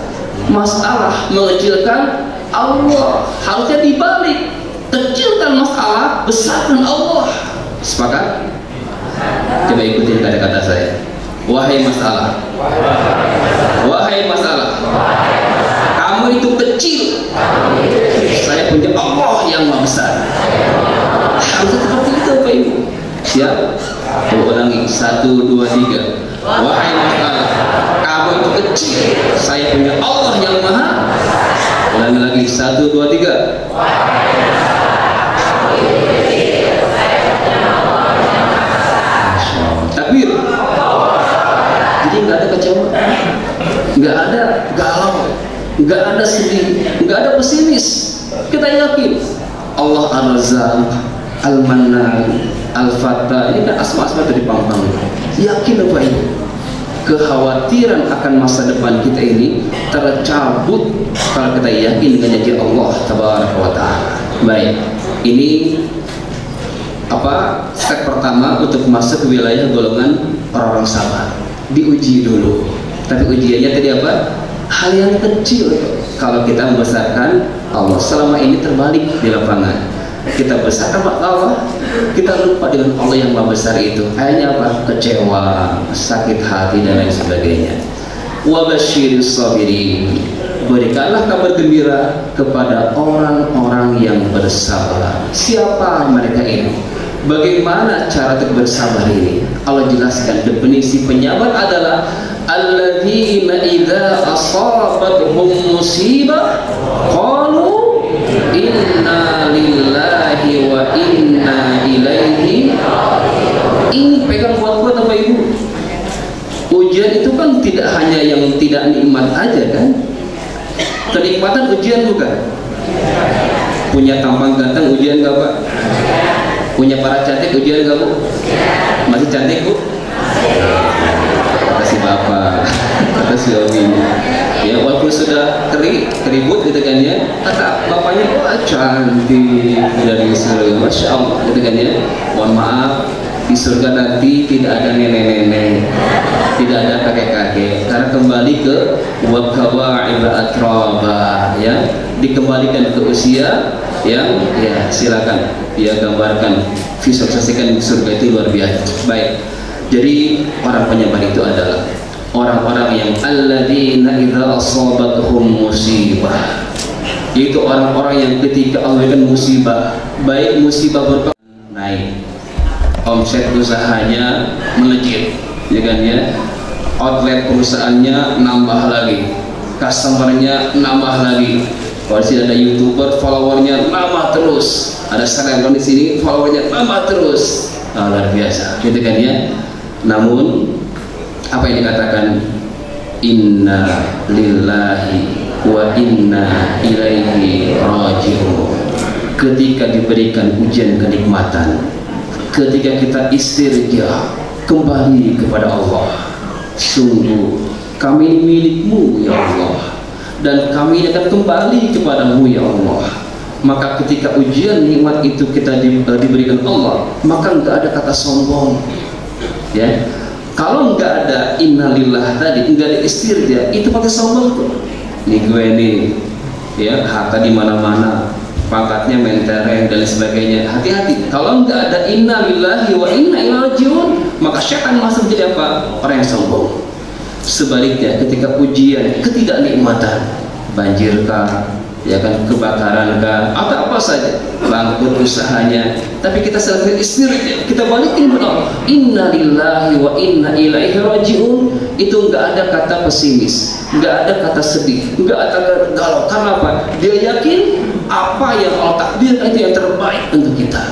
masalah, mengecilkan Allah. Harusnya dibalik, kecilkan masalah, besarkan Allah. Sepakat? Coba ikutin kata-kata saya. Wahai masalah, wahai masalah, kamu itu kecil, saya punya Allah yang maha besar. Harusnya seperti itu Bapak Ibu. Siap? Ulangi, 1, 2, 3. Wahai masalah, kamu itu kecil, saya punya Allah yang maha. Ulangi lagi, 1, 2, 3. Takbir. Jadi nggak ada kecewa, nggak ada galau, nggak ada sedih, nggak ada pesimis. Kita yakin Allah Ar-Razzaq, Al-Mannan, Al-Fattah, ini kan asma-asma dari pang-pang. Yakin Bapak Ibu, kekhawatiran akan masa depan kita ini tercabut kalau kita yakin dengan janji Allah Tabaraka wa Ta'ala. Baik, ini step pertama untuk masuk ke wilayah golongan orang-orang sabar. Diuji dulu, tapi ujiannya tadi apa? Hal yang kecil. Kalau kita membesarkan Allah, selama ini terbalik di lapangan. Kita besarkan Allah, kita lupa dengan Allah yang maha besar itu. Akhirnya apa? Kecewa, sakit hati dan lain sebagainya. Wa basyiris sabirin, berikanlah kabar gembira kepada orang-orang yang bersabar. Siapa mereka ini? Bagaimana cara untuk bersabar ini? Allah jelaskan definisi penyabar adalah alladzina idza asabatuhum musibah qalu inna lillahi wa inna ilaihi. Ini pegang kuat-kuat Bapak Ibu. Ujian itu kan tidak hanya yang tidak nikmat aja kan? Kenikmatan ujian bukan? Punya tampang ganteng ujian gak Pak? Punya para cantik ujian gak Bu? Masih cantik Bu? Makasih Bapak, makasih Omi. Ya walaupun sudah keribut gitu kan ya, kata bapaknya wah cantik dari surga, Masya Allah gitu kan ya. Mohon maaf, di surga nanti tidak ada nenek-nenek, tidak ada kakek-kakek, karena kembali ke wakawa'iba atraba ya, dikembalikan ke usia yang ya silakan dia gambarkan, visualisasikan surga itu luar biasa. Baik, jadi orang penyabar itu adalah orang-orang yang alladzina idza asabatuhum musibah, yaitu orang-orang yang ketika Allah berikan musibah, baik musibah berupa naik, omset usahanya melejit, ya kan ya, outlet perusahaannya nambah lagi, customernya nambah lagi. Kalau di sini ada YouTuber, followernya nambah terus, ada selebgram di sini, followernya nambah terus, luar biasa, gitu kan ya. Namun apa yang dikatakan inna lillahi wa inna ilaihi raji'un, ketika diberikan ujian kenikmatan, ketika kita istirja kembali kepada Allah, sungguh kami milikmu ya Allah, dan kami akan kembali kepadamu ya Allah. Maka ketika ujian nikmat itu kita diberikan Allah, maka nggak ada kata sombong ya. Kalau nggak ada innalillah tadi, nggak ada istirja, itu pakai sombong tuh. Nih gue nih ya, harta di mana-mana, pangkatnya mentereng dan sebagainya. Hati-hati, kalau nggak ada innalillahi wa inna ilaihi raji'un, maka syaitan masuk menjadi apa? Orang yang sombong. Sebaliknya ketika ujian ketidaknikmatan, banjir kah, ya kan, kebakaran kah, atau apa saja, bangkrut usahanya, tapi kita selesai istirja, kita balikin benar inna lillahi wa inna ilaihi raji'un, itu nggak ada kata pesimis, nggak ada kata sedih, nggak ada galau. Karena apa? Dia yakin apa yang Allah takdirkan itu yang terbaik untuk kita.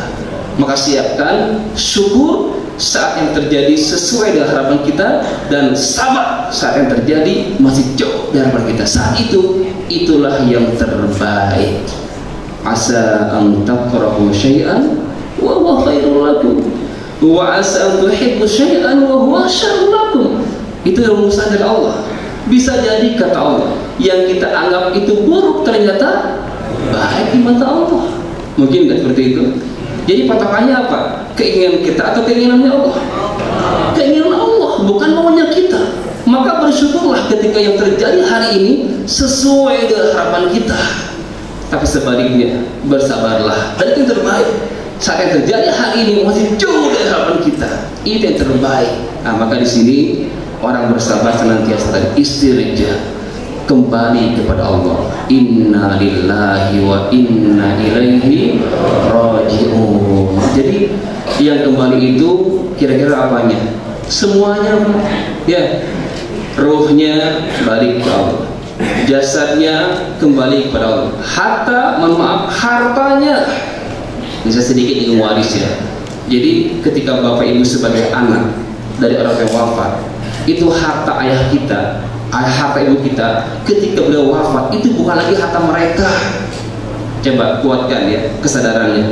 Maka siapkan syukur saat yang terjadi sesuai dengan harapan kita, dan sabar saat yang terjadi masih jauh dari harapan kita. Saat itu, itulah yang terbaik. Asa an takrahu syai'an wa huwa khairul lakum, wa asa an tuhibbu syai'an wa huwa syarrul lakum. Itu rumusan dari Allah. Bisa jadi kata Allah, yang kita anggap itu buruk ternyata baik di mata Allah. Mungkin nggak seperti itu? Jadi patokannya apa? Keinginan kita atau keinginannya Allah? Keinginan Allah, bukan maunya kita. Maka bersyukurlah ketika yang terjadi hari ini sesuai dengan harapan kita. Tapi sebaliknya, bersabarlah. Dan itu yang terbaik. Saat yang terjadi hari ini masih jauh dari harapan kita. Itu yang terbaik. Nah, maka di sini orang bersabar senantiasa istirja, kembali kepada Allah. Inna lillahi wa inna ilaihi raji'un. Jadi yang kembali itu kira-kira apanya? Semuanya, ya. Ruhnya balik ke Allah, jasadnya kembali kepada Allah, hartanya bisa sedikit dengan waris ya. Jadi ketika bapak ibu sebagai anak dari orang yang wafat, itu harta ayah kita, harta ibu kita ketika beliau wafat itu bukan lagi harta mereka. Coba kuatkan ya kesadarannya.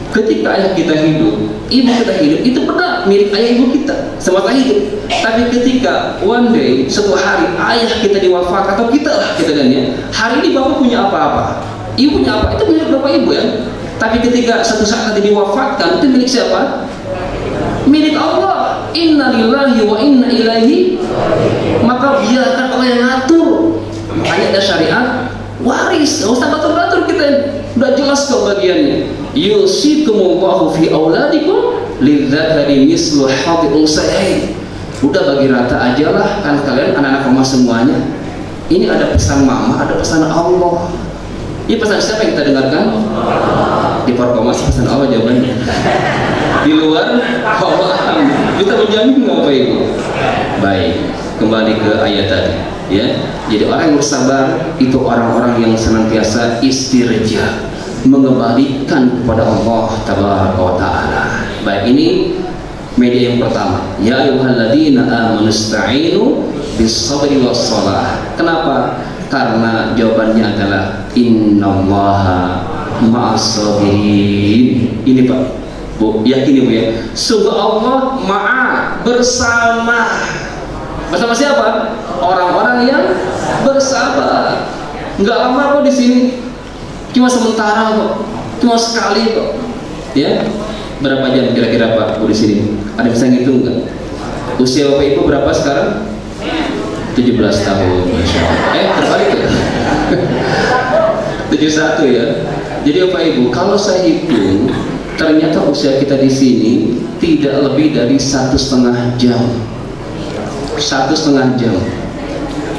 Ketika ayah kita hidup, ibu kita hidup, itu benar milik ayah ibu kita semasa hidup. Tapi ketika one day, suatu hari ayah kita diwafatkan atau kita lah kita kan ya, hari ini bapak punya apa-apa, ibu punya apa, itu milik bapak ibu ya. Tapi ketika suatu saat nanti diwafatkan, itu milik siapa? Milik Allah. Inna lillahi wa inna ilaihi. Maka biarkan Allah yang ngatur. Makanya ada syariat waris, nggak usah batur-batur kita, udah jelas kok bagiannya. Yusikumullahu fi auladikum lidzakari mislu hadzi unsayain. Udah bagi rata aja lah, kan kalian anak-anak rumah semuanya. Ini ada pesan mama, ada pesan Allah. Ini pesan siapa yang kita dengarkan? Di Parkomasi pesan Allah jawabannya. Di luar Allah kita menjamin nggak Bapak Ibu? Baik, kembali ke ayat tadi ya. Jadi orang yang bersabar itu orang-orang yang senantiasa istirja, mengembalikan kepada Allah Tabaraka wa Ta'ala. Baik, ini media yang pertama. Ya ayyuhalladzina amanu ista'inu bis-sabri was-shalah. Kenapa? Karena jawabannya adalah innallaha ma'as-sabirin. Ini Pak, Bu, yakini Bu ya. Sungguh Allah ma'a, bersama. Bersama siapa? Orang-orang yang bersabar. Enggak lama kok di sini. Cuma sementara kok. Cuma sekali kok. Ya. Berapa jam kira-kira Pak Bu di sini? Ada bisa ngitung enggak? Usia Bapak Ibu berapa sekarang? 17 tahun. Masya Allah. Terbalik ya. 71 ya. Jadi Bapak Ibu, kalau saya hitung, ternyata usia kita di sini tidak lebih dari 1,5 jam. 1,5 jam.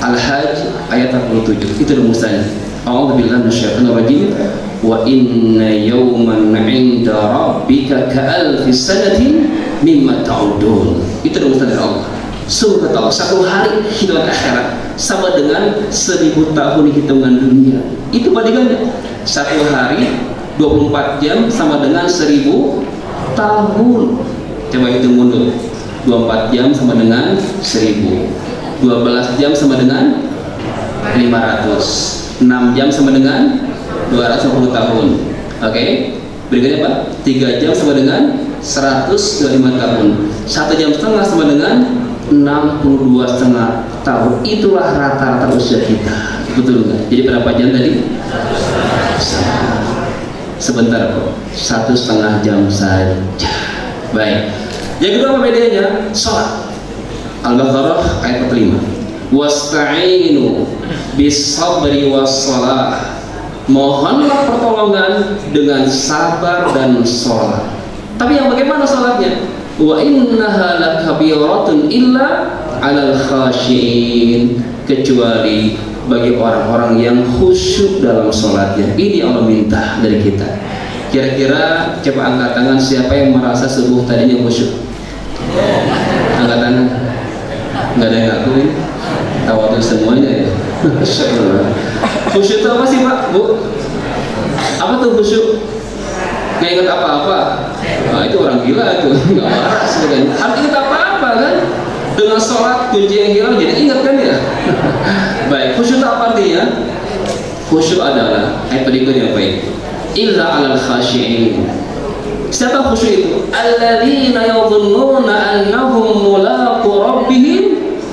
Al-Hajj ayat 47 itu rumusnya. A'udzubillahi minasyaitonir rajim. Wa inna yawman 'inda rabbika ka'alfi sanatin mimma ta'udun. Itu rumusnya dari Allah. Sungguh kata Allah, satu hari hidup akhirat sama dengan 1000 tahun hitungan dunia. Itu bandingannya. Satu hari 24 jam sama dengan 1000 tahun. Coba hitung mundur. 24 jam sama dengan 1000. 12 jam sama dengan 500. 6 jam sama dengan 210 tahun. Oke. Berikutnya Pak, 3 jam sama dengan 125 tahun. 1 jam setengah sama dengan 62,5 tahun. Itulah rata-rata usia kita. Betul nggak? Jadi berapa jam tadi? Sebentar kok. 1,5 jam saja. Baik. Yang kedua apa bedanya? Sholat. Al-Baqarah ayat 45. Wasta'inu bis-sabri was-shalah. Mohonlah pertolongan dengan sabar dan sholat. Tapi yang bagaimana sholatnya? Wa innaha lakabiratun illa 'alal khashiin. Kecuali bagi orang-orang yang khusyuk dalam sholatnya. Ini Allah minta dari kita. Kira-kira coba angkat tangan siapa yang merasa subuh tadinya khusyuk? Angkat tangan. Nggak ada yang ngakuin. Tawadhu semuanya ya. Khusyuk itu apa sih Pak, Bu? Apa tuh khusyuk? Nggak ingat apa-apa. Nah, itu orang gila itu. Nggak waras kan. Harus ingat apa-apa kan? Dengan sholat kunci yang hilang jadi ingat kan ya. Baik, khusyuk itu apa artinya? Khusyuk adalah ayat berikutnya apa ini? Illa 'alal khashi'in. Siapa khusyuk itu? Alladzina yadhunnuna annahum mulaqu rabbihim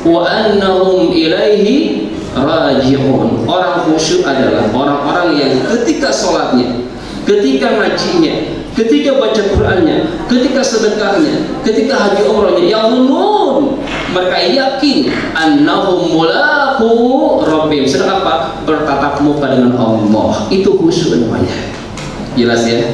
wa annahum ilaihi raji'un. Orang khusyuk adalah orang-orang yang ketika sholatnya, ketika ngajinya, ketika baca Qur'annya, ketika sedekahnya, ketika haji umrahnya, yazunnun, mereka yakin annahum mulaqu rabbihim, sedang apa? Bertatap muka dengan Allah. Itu khusyuk namanya. Jelas ya?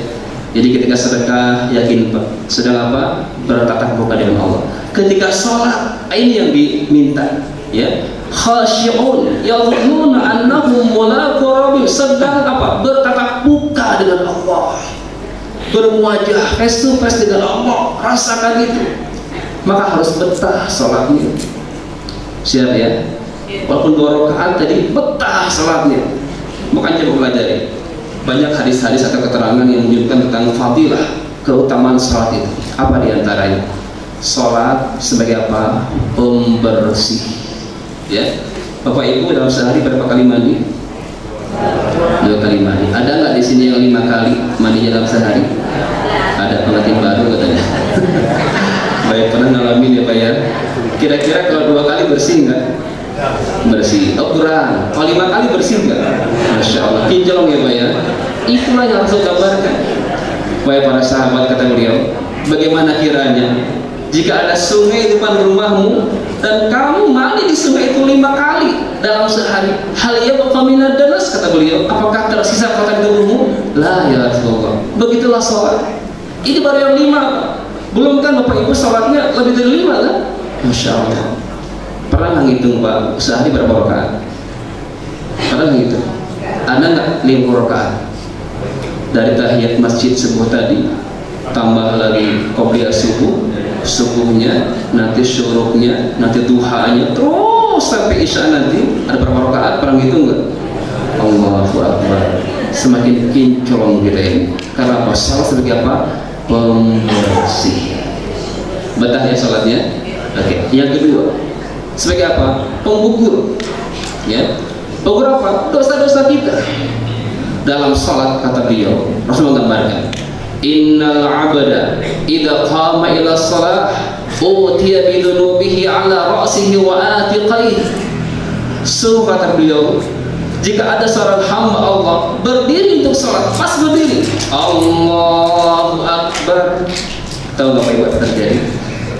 Jadi ketika sedekah yakin sedang apa? Bertatap muka dengan Allah. Ketika sholat, ini yang diminta, ya. Khasyi'un yazunnuna annahum mulaqu rabbihim, sedang apa? Bertatap muka dengan Allah, berwajah face to face dengan Allah, rasakan itu. Maka harus betah sholatnya. Siap ya? Walaupun 2 rakaat tadi, betah sholatnya. Makanya coba pelajari. Banyak hadis-hadis atau keterangan yang menunjukkan tentang fadilah, keutamaan sholat itu. Apa diantaranya? Sholat sebagai apa? Pembersih. Ya, Bapak Ibu dalam sehari berapa kali mandi? 2 kali mandi. Ada nggak di sini yang 5 kali mandinya dalam sehari? Ada pengantin baru katanya. Baik, pernah ngalamin ya Pak ya. Kira-kira kalau 2 kali bersih nggak? Bersih. Oh kurang. Kalau 5 kali bersih nggak? Masya Allah. Kinclong ya Pak ya. Itulah yang harus gambarkan. Baik para sahabat, kata beliau, bagaimana kiranya jika ada sungai di depan rumahmu dan kamu mandi di sungai itu 5 kali dalam sehari, hal yabqa minad danas, kata beliau, apakah tersisa kotor di tubuhmu? La ya Rasulullah. Begitulah sholat. Ini baru yang 5. Belum kan Bapak Ibu sholatnya lebih dari 5 kan? Masya Allah. Pernah nggak ngitung Pak sehari berapa rakaat? Pernah nggak ngitung? Ada nggak 5 rakaat? Dari tahiyat masjid subuh tadi, tambah lagi qobliyah subuh, subuhnya, nanti syuruknya, nanti duhanya, terus sampai isya nanti ada berapa rakaat? Pernah ngitung nggak? Allahu Akbar. Semakin kinclong kita ini. Karena apa? Salat sebagai apa? Pembersih. Betah ya salatnya. Oke. Yang kedua, sebagai apa? Penggugur. Ya. Penggugur apa? Dosa-dosa kita. Dalam salat kata beliau, Rasul menggambarkan, innal abda idza qama ila shalah utiya bi dhunubihi ala ra'sihi wa atiqaihi. Sungguh kata beliau, jika ada seorang hamba Allah berdiri untuk salat, pas berdiri, Allahu Akbar, tahu nggak apa yang terjadi?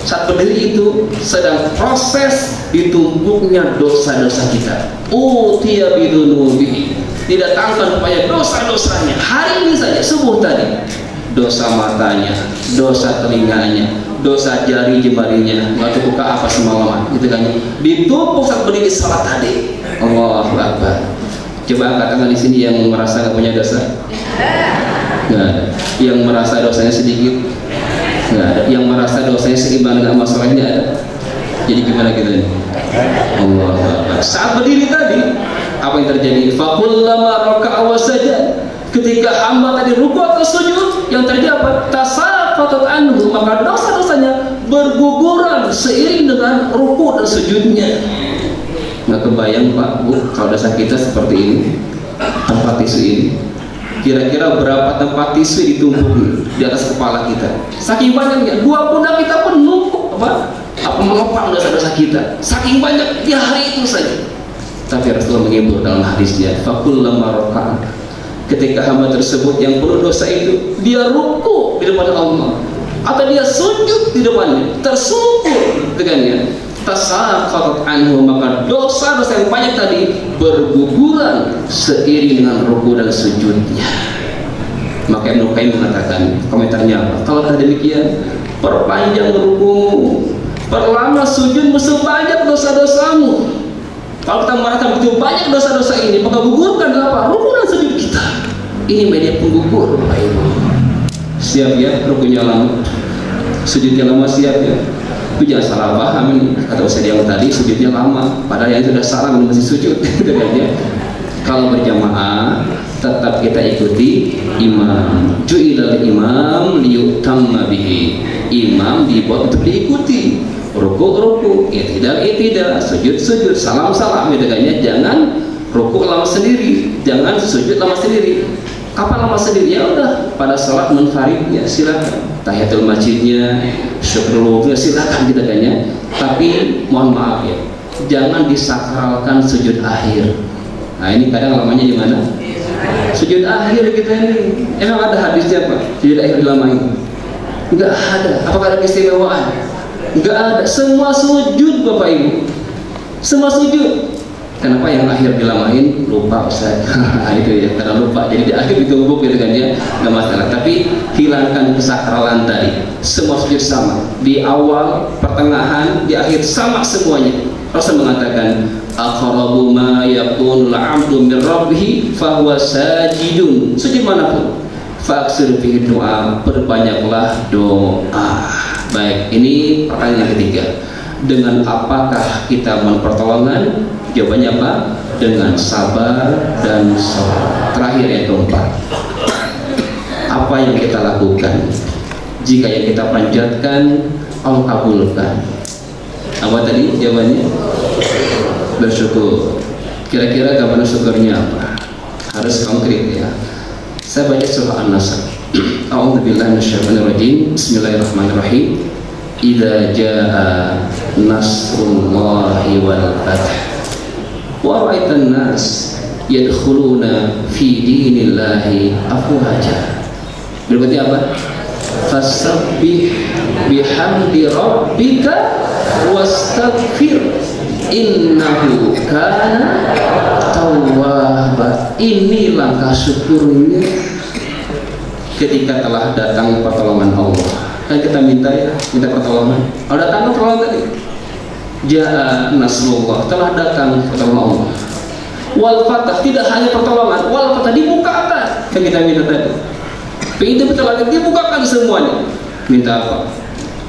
Saat berdiri itu sedang proses ditumpuknya dosa-dosa kita. Utiya bi dhunubihi, didatangkan kepada dosa-dosanya. Hari ini saja subuh tadi, dosa matanya, dosa telinganya, dosa jari jemarinya, waktu buka apa semalaman, gitu kan? Ditumpuk saat berdiri salat tadi. Allahu Akbar. Coba angkat tangan di sini yang merasa nggak punya dosa. Nggak ada. Yang merasa dosanya sedikit. Nggak ada. Yang merasa dosanya seimbang dengan masalahnya ada. Jadi gimana kita ini? Allahu Akbar. Saat berdiri tadi, apa yang terjadi? Fakullama raka'a wa sajada. Ketika hamba tadi rukuk atau sujud, yang terjadi apa? Tasaqatat anhu, maka dosa-dosanya berguguran seiring dengan rukuk dan sujudnya. Nggak kebayang Pak Bu, kalau dosa kita seperti ini, tempat tisu ini, kira-kira berapa tempat tisu ditumpuk di atas kepala kita? Saking banyaknya, 2 pundak kita pun numpuk apa mengepang dosa-dosa kita. Saking banyak di hari itu saja. Tapi Rasulullah menghibur dalam hadisnya, fakullama raka'a, ketika hamba tersebut yang penuh dosa itu, dia ruku di depan Allah atau dia sujud di depannya, tersungkur dengannya, tasaqatat anhu, maka dosa-dosa yang banyak tadi berguguran seiring dengan ruku dan sujudnya. Maka Ibnu Qayyim mengatakan, komentarnya apa? Kalau demikian, perpanjang rukumu, perlama sujudmu sebanyak dosa-dosamu. Kalau kita merasa begitu banyak dosa-dosa ini, maka gugurkan apa? Ruku dan sujud kita. Ini media penggugur, Bapak Ibu. Siap ya, rukunya lama, sujudnya lama, siap ya. Tapi jangan salah paham ini. Kata Ustaz yang tadi, sujudnya lama, padahal yang sudah salah masih sujud. Kalau berjamaah, tetap kita ikuti imam. Ju'ilal imam liyutamma bihi. Imam dibuat untuk diikuti. Ruku, i'tidal, sujud, salam, gitu kan ya. Jangan ruku lama sendiri, jangan sujud lama sendiri. Kapan lama sendiri? Ya udah, pada salat munfaridnya silakan. Tahiyatul masjidnya, syukrul wudhu silakan, gitu kan ya. Tapi mohon maaf ya, jangan disakralkan sujud akhir. Nah ini kadang lamanya di mana? Sujud akhir kita ini emang ada hadisnya Pak? Sujud akhir dilamain? Enggak ada. Apakah ada keistimewaan? Enggak ada. Semua sujud Bapak Ibu, semua sujud. Kenapa yang akhir dilamain? Lupa Ustaz. Itu ya, karena lupa. Jadi di akhir ditumbuk gitu kan ya, nggak masalah. Tapi hilangkan kesakralan tadi. Semua sujud sama. Di awal, pertengahan, di akhir sama semuanya. Rasul mengatakan, aqrabu ma yakunul 'abdu min rabbih fa huwa sajidun. Sujud manapun. Fa'aksir fihi doa, perbanyaklah doa. Baik, ini pertanyaan yang ketiga. Dengan apakah kita mohon pertolongan? Jawabannya apa? Dengan sabar dan sabar. Terakhir yang keempat, apa yang kita lakukan jika yang kita panjatkan Allah kabulkan? Apa tadi jawabannya? Bersyukur. Kira-kira gambaran syukurnya apa? Harus konkret ya. Saya baca surah An-Nasr. A'udzubillahi minasyaitonir rajim. Bismillahirrahmanirrahim. Idza jaa nasrullahi wal fath wa ra'aitan nas yadkhuluna fi dinillahi afwaja. Berarti apa? Fasabbih bihamdi rabbika wastaghfir innahu kana tawwaba. Ini langkah syukurnya ketika telah datang pertolongan Allah. Kan kita minta ya, minta pertolongan. Kalau datang pertolongan tadi, jaa nasrullah, telah datang pertolongan Allah. Wal fatah, tidak hanya pertolongan, wal fatah dibukakan. Kan kita minta tadi. Pintu pertolongan dibukakan semuanya. Minta apa?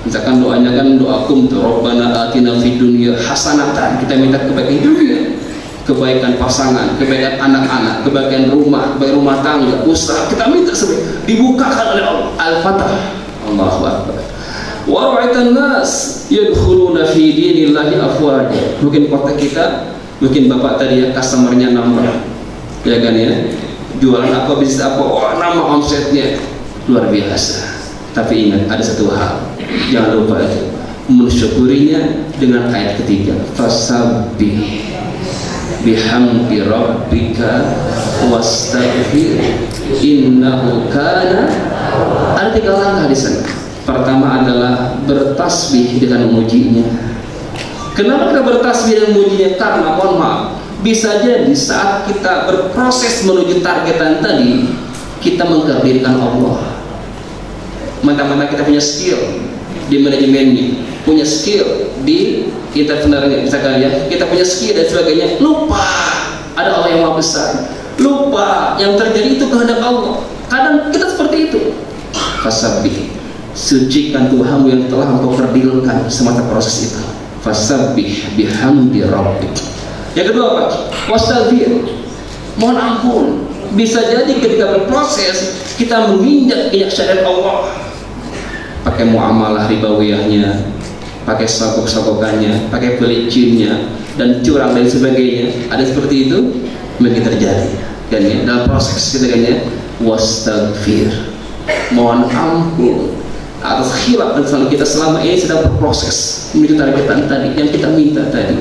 Misalkan doanya kan doa qumtu rabbana atina fid dunya hasanatan. Kita minta kebaikan dunia, kebaikan pasangan, kebaikan anak-anak, kebaikan rumah, kebaikan rumah tangga, usaha. Kita minta semua dibukakan oleh Allah. Al-Fatah. Allahu Akbar. Wa ra'aitan nas yadkhuluna fi dinillahi afwaja. Mungkin kota kita, mungkin Bapak tadi ya customernya nambah. Ya kan ya? Jualan apa, bisnis apa, oh nama omsetnya luar biasa. Tapi ingat ada satu hal, jangan lupa itu mensyukurinya dengan ayat ketiga. Fasabbih bihamdi rabbika wastaghfir innahu kana. Ada 3 langkah di sana. Pertama adalah bertasbih dengan memujinya. Kenapa kita bertasbih dan memujinya? Karena mohon maaf, bisa jadi saat kita berproses menuju targetan tadi, kita mengkabirkan Allah. Mentang-mentang kita punya skill di manajemennya, punya skill di kita sebenarnya, misalkan ya, kita punya skill dan sebagainya, lupa ada Allah yang Maha Besar, lupa yang terjadi itu kehendak Allah. Kadang kita seperti itu. Fasabbih, sucikan Tuhanmu yang telah engkau kerdilkan semasa proses itu. Fasabbih bihamdi rabbik. Yang kedua apa? Wastaghfir, mohon ampun. Bisa jadi ketika berproses kita menginjak syariat Allah, pakai muamalah ribawiyahnya, pakai sogok-sogokannya, pakai pelicinnya, dan curang dan sebagainya. Ada seperti itu mungkin terjadi. Dan ya, dalam proses kita kayaknya wastaghfir, mohon ampun atas khilaf dan kesalahan kita selama ini sedang berproses menuju targetan tadi yang kita minta tadi.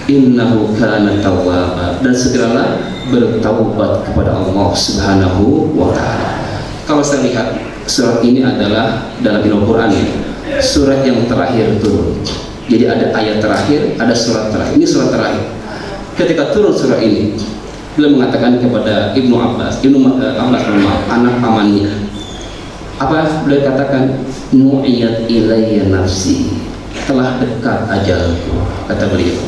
Innahu kana tawwaba, dan segeralah bertaubat kepada Allah Subhanahu wa taala. Kalau saya lihat surat ini adalah dalam Al-Qur'an ya, surat yang terakhir turun. Jadi ada ayat terakhir, ada surat terakhir. Ini surat terakhir. Ketika turun surat ini, beliau mengatakan kepada Ibnu Abbas, anak pamannya. Apa beliau katakan? Nu'iyat ilayya nafsi, telah dekat ajalku, kata beliau.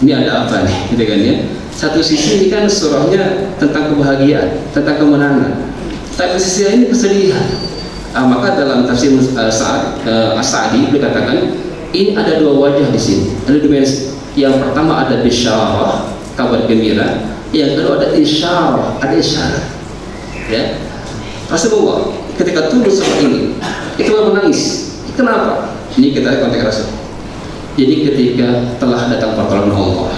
Ini ada apa nih, gitu kan ya? Satu sisi ini kan surahnya tentang kebahagiaan, tentang kemenangan. Tapi sisi lain ini kesedihan. Maka dalam tafsir As-Sa'di beliau katakan ini ada 2 wajah di sini, ada dimensi. Yang pertama ada bisyarah, kabar gembira. Yang kedua ada isyarah, ada isyarat. Ya, Rasulullah ketika turun surah ini itu menangis. Kenapa? Ini kita konteks Rasul. Jadi ketika telah datang pertolongan Allah,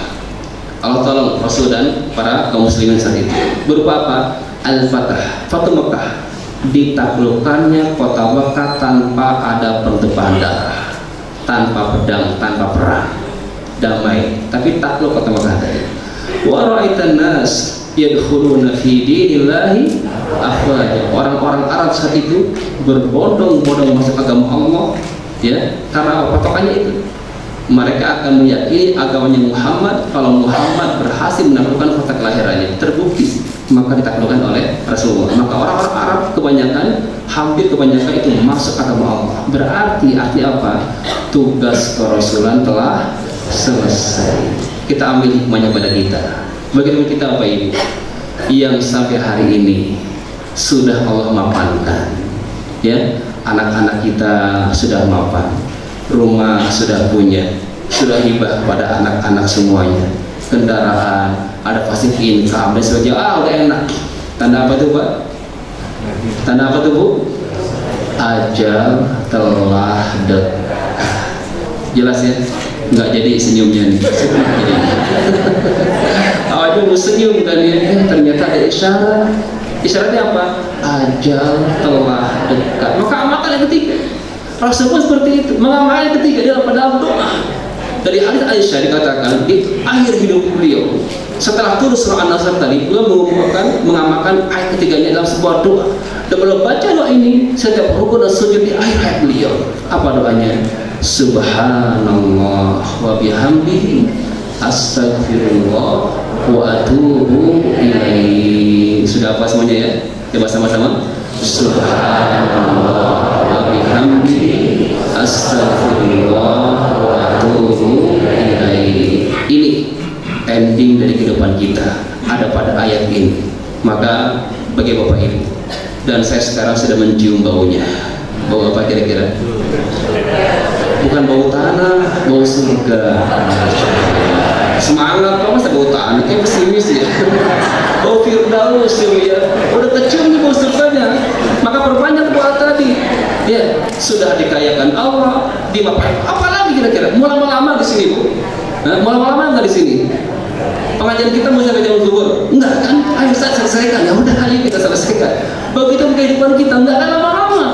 Allah tolong Rasul dan para kaum muslimin saat itu. Berupa apa? Al-Fatah, Fatu Mekah, ditaklukkannya kota Mekah tanpa ada pertumpahan darah, tanpa pedang, tanpa perang, damai. Tapi takluk kota Mekah tadi. Wa ra'aitan nas yadkhuluna fi dinillahi afwaja. Orang-orang Arab saat itu berbondong-bondong masuk agama Allah, ya, karena patokannya itu. Mereka akan meyakini agamanya Muhammad. Kalau Muhammad berhasil menaklukkan kota kelahirannya, terbukti, maka ditaklukkan oleh Rasulullah. Maka orang-orang Arab kebanyakan, hampir kebanyakan itu masuk agama Allah. Berarti arti apa? Tugas kerasulan telah selesai. Kita ambil hikmahnya pada kita. Bagaimana kita apa ini? Yang sampai hari ini sudah Allah mapankan, ya, anak-anak kita sudah mapan, rumah sudah punya, sudah hibah pada anak-anak semuanya, kendaraan, ada pasif income dan sebagainya. Udah enak. Tanda apa tuh, Pak? Tanda apa tuh, Bu? Ajal telah dekat. Jelas ya? Nggak jadi senyumnya nih. Awalnya mau senyum kan ya, ternyata ada isyarat. Isyaratnya apa? Ajal telah dekat. Maka amalkan yang ketiga. Rasulullah seperti itu, mengamalkan yang ketiga dalam doa. Dari hadits Aisyah dikatakan di akhir hidup beliau, setelah turun surah An-Nasr tadi, beliau mengamalkan ayat ketiganya dalam sebuah doa. Dan beliau baca doa ini setiap rukun dan sujud di akhir hayat beliau. Apa doanya? Subhanallah wa bihamdihi astaghfirullah wa atubu ilaihi. Sudah apa semuanya ya? Coba sama-sama. Subhanallah wa bihamdihi astaghfirullah wa atubu ilaihi. Ini ending dari kehidupan kita ada pada ayat ini. Maka bagi Bapak Ibu, dan saya sekarang sudah mencium baunya. Bau apa kira-kira? Bukan bau tanah, bau surga. Semangat, kok masa bau tanah? Kayak pesimis ya. Bau Firdaus ya. Udah kecium nih bau surganya. Maka perbanyak doa tadi. Ya, sudah dikayakan Allah, dimaafkan. Apa lagi kira-kira? Mau lama-lama di sini, Bu? Mau lama-lama nggak di sini? Pengajian kita mau sampai jam zuhur? Enggak kan? Ayo Ustaz selesaikan. Ya udah, kali kita selesaikan. Begitu kehidupan kita enggak akan lama-lama.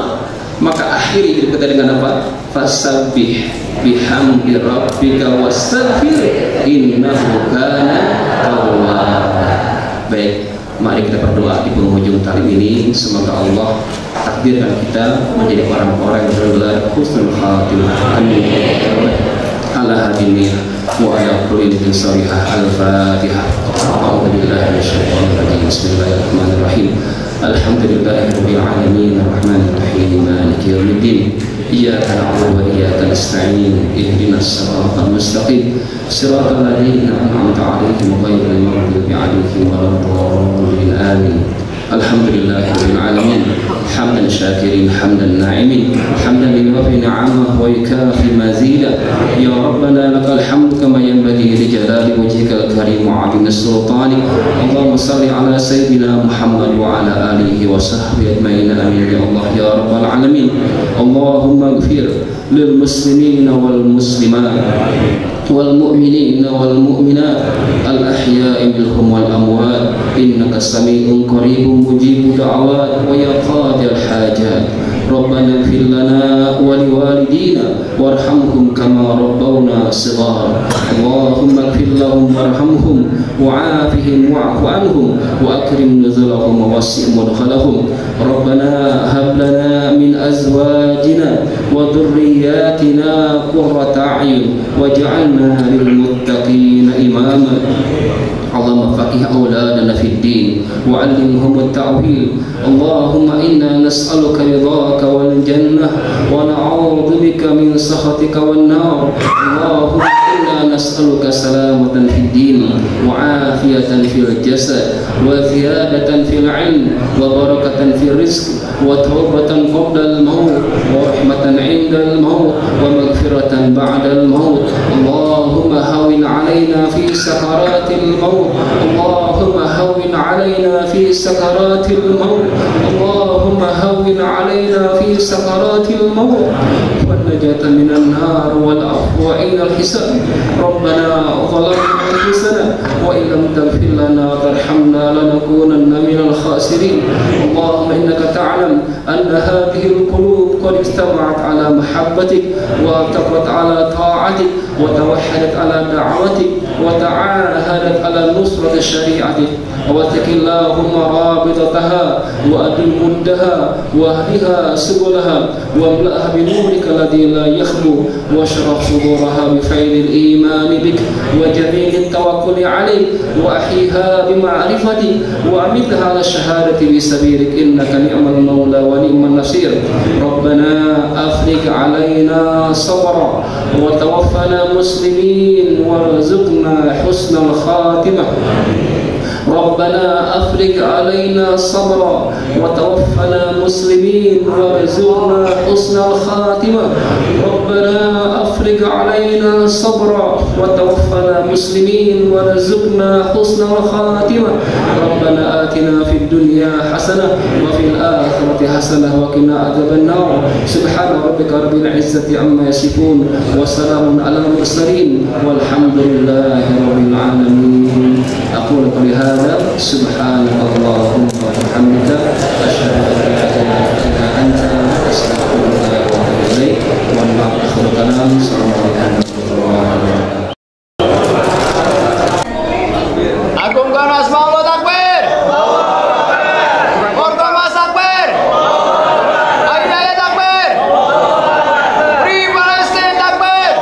Maka akhiri hidup kita dengan apa? Fasabbih bihamdi rabbika wastaghfir innahu kana tawwaba. Baik, mari kita berdoa di penghujung talim ini. Semoga Allah takdirkan kita menjadi orang-orang yang bergelar husnul khatimah. Amin. Ala hadiniyah wa ala kulli min salihah. Al-Fatihah. A'udzu billahi minasyaitonir rajim. Bismillahirrahmanirrahim. Alhamdulillahirabbil alamin arrahmanir rahim maliki yaumiddin. Iyyaka na'budu wa iyyaka nasta'in. Ihdinas siratal mustaqim. Siratal ladzina an'amta 'alaihim ghairil maghdubi 'alaihim waladdallin. Amin. Alhamdulillahirabbil alamin. Hamdan syakirin, hamdan na'imin, hamdan liwafi ni'amah wa yukafi mazida. Ya Rabbana lakal hamd kama yanbaghi li jalali wajhikal karim wa 'azimi sultani. Allahumma salli ala sayyidina Muhammad wa ala alihi wa sahbihi ajma'in. Amin ya Allah ya rabbal alamin. Allahumma ighfir lil muslimina wal muslimat wal mu'minina wal mu'minat al ahya'i minhum wal amwat innaka sami'un qaribun mujibud da'awat wa ya qadil hajat. Rabbana ighfir lana wa liwalidina warhamhum kama rabbawna shighara. Allahumma ighfir lahum warhamhum wa'afihim wa'fu anhum wa akrim nuzulahum wa wasi' mudkhalahum. Rabbana hab lana min azwajina wa dhurriyyatina qurrata a'yun waj'alna lil muttaqina imama. Allahumma faqih awladana fid din wa 'allimhum at-ta'wil. Allahumma inna nas'aluka ridhaka wal jannah wa na'udzu bika min sakhatika wan nar. Allahumma inna nas'aluka salamatan fid din wa 'afiyatan fil jasad wa ziyadatan fil 'ilm wa barakatan fil rizq wa tawbatan qabla al-maut wa rahmatan 'inda al-maut wa maghfiratan ba'da al-maut. Allahumma hawwin 'alaina fi sakaratil maut. Allahumma hawwin 'alaina fi sakaratil maut. Allahumma hawwin 'alaina fi sakaratil maut wan najata minan nar wal afwa 'inda al-hisab. Rabbana zalamna anfusana wa in lam taghfir lana warhamna lanakunanna minal khasirin. Allahumma innaka ta'lam anna hadhihi al-qulub qad istama'at ala mahabbatik wa taqat ala ta'atik wa tawahhadat ala على دعوتك وتعاهدت على نصرة شريعتك واتق اللهم رابطتها وأدم مدها واهدها سبلها واملأها بنورك الذي لا يخلو واشرح صدورها بفيض الإيمان بك وجميل التوكل عليك وأحيها بمعرفتك وأمتها على الشهادة بسبيلك إنك نعم المولى ونعم النصير. ربنا أفرج علينا صبرا وتوفنا مسلمين وارزقنا حسن الخاتمة. ربنا أفرج علينا صبرا وتوفنا مسلمين وارزقنا حسن الخاتمة. ربنا أفرج علينا صبرا وتوفنا مسلمين وارزقنا حسن الخاتمة. ربنا آتنا في الدنيا حسنة وفي الآخرة حسنة وقنا عذاب النار. سبحان ربك رب العزة عما يصفون وسلام على المرسلين والحمد لله رب العالمين. أقول قولي هذا سبحانك اللهم وبحمدك أشهد أن لا إله إلا أنت أستغفرك وأتوب إليك. والله آخر كلام. السلام عليكم warahmatullahi wabarakatuh. Agungkan asma Allah, takbir. Orkomas takbir. Ayat takbir. Free Palestine takbir.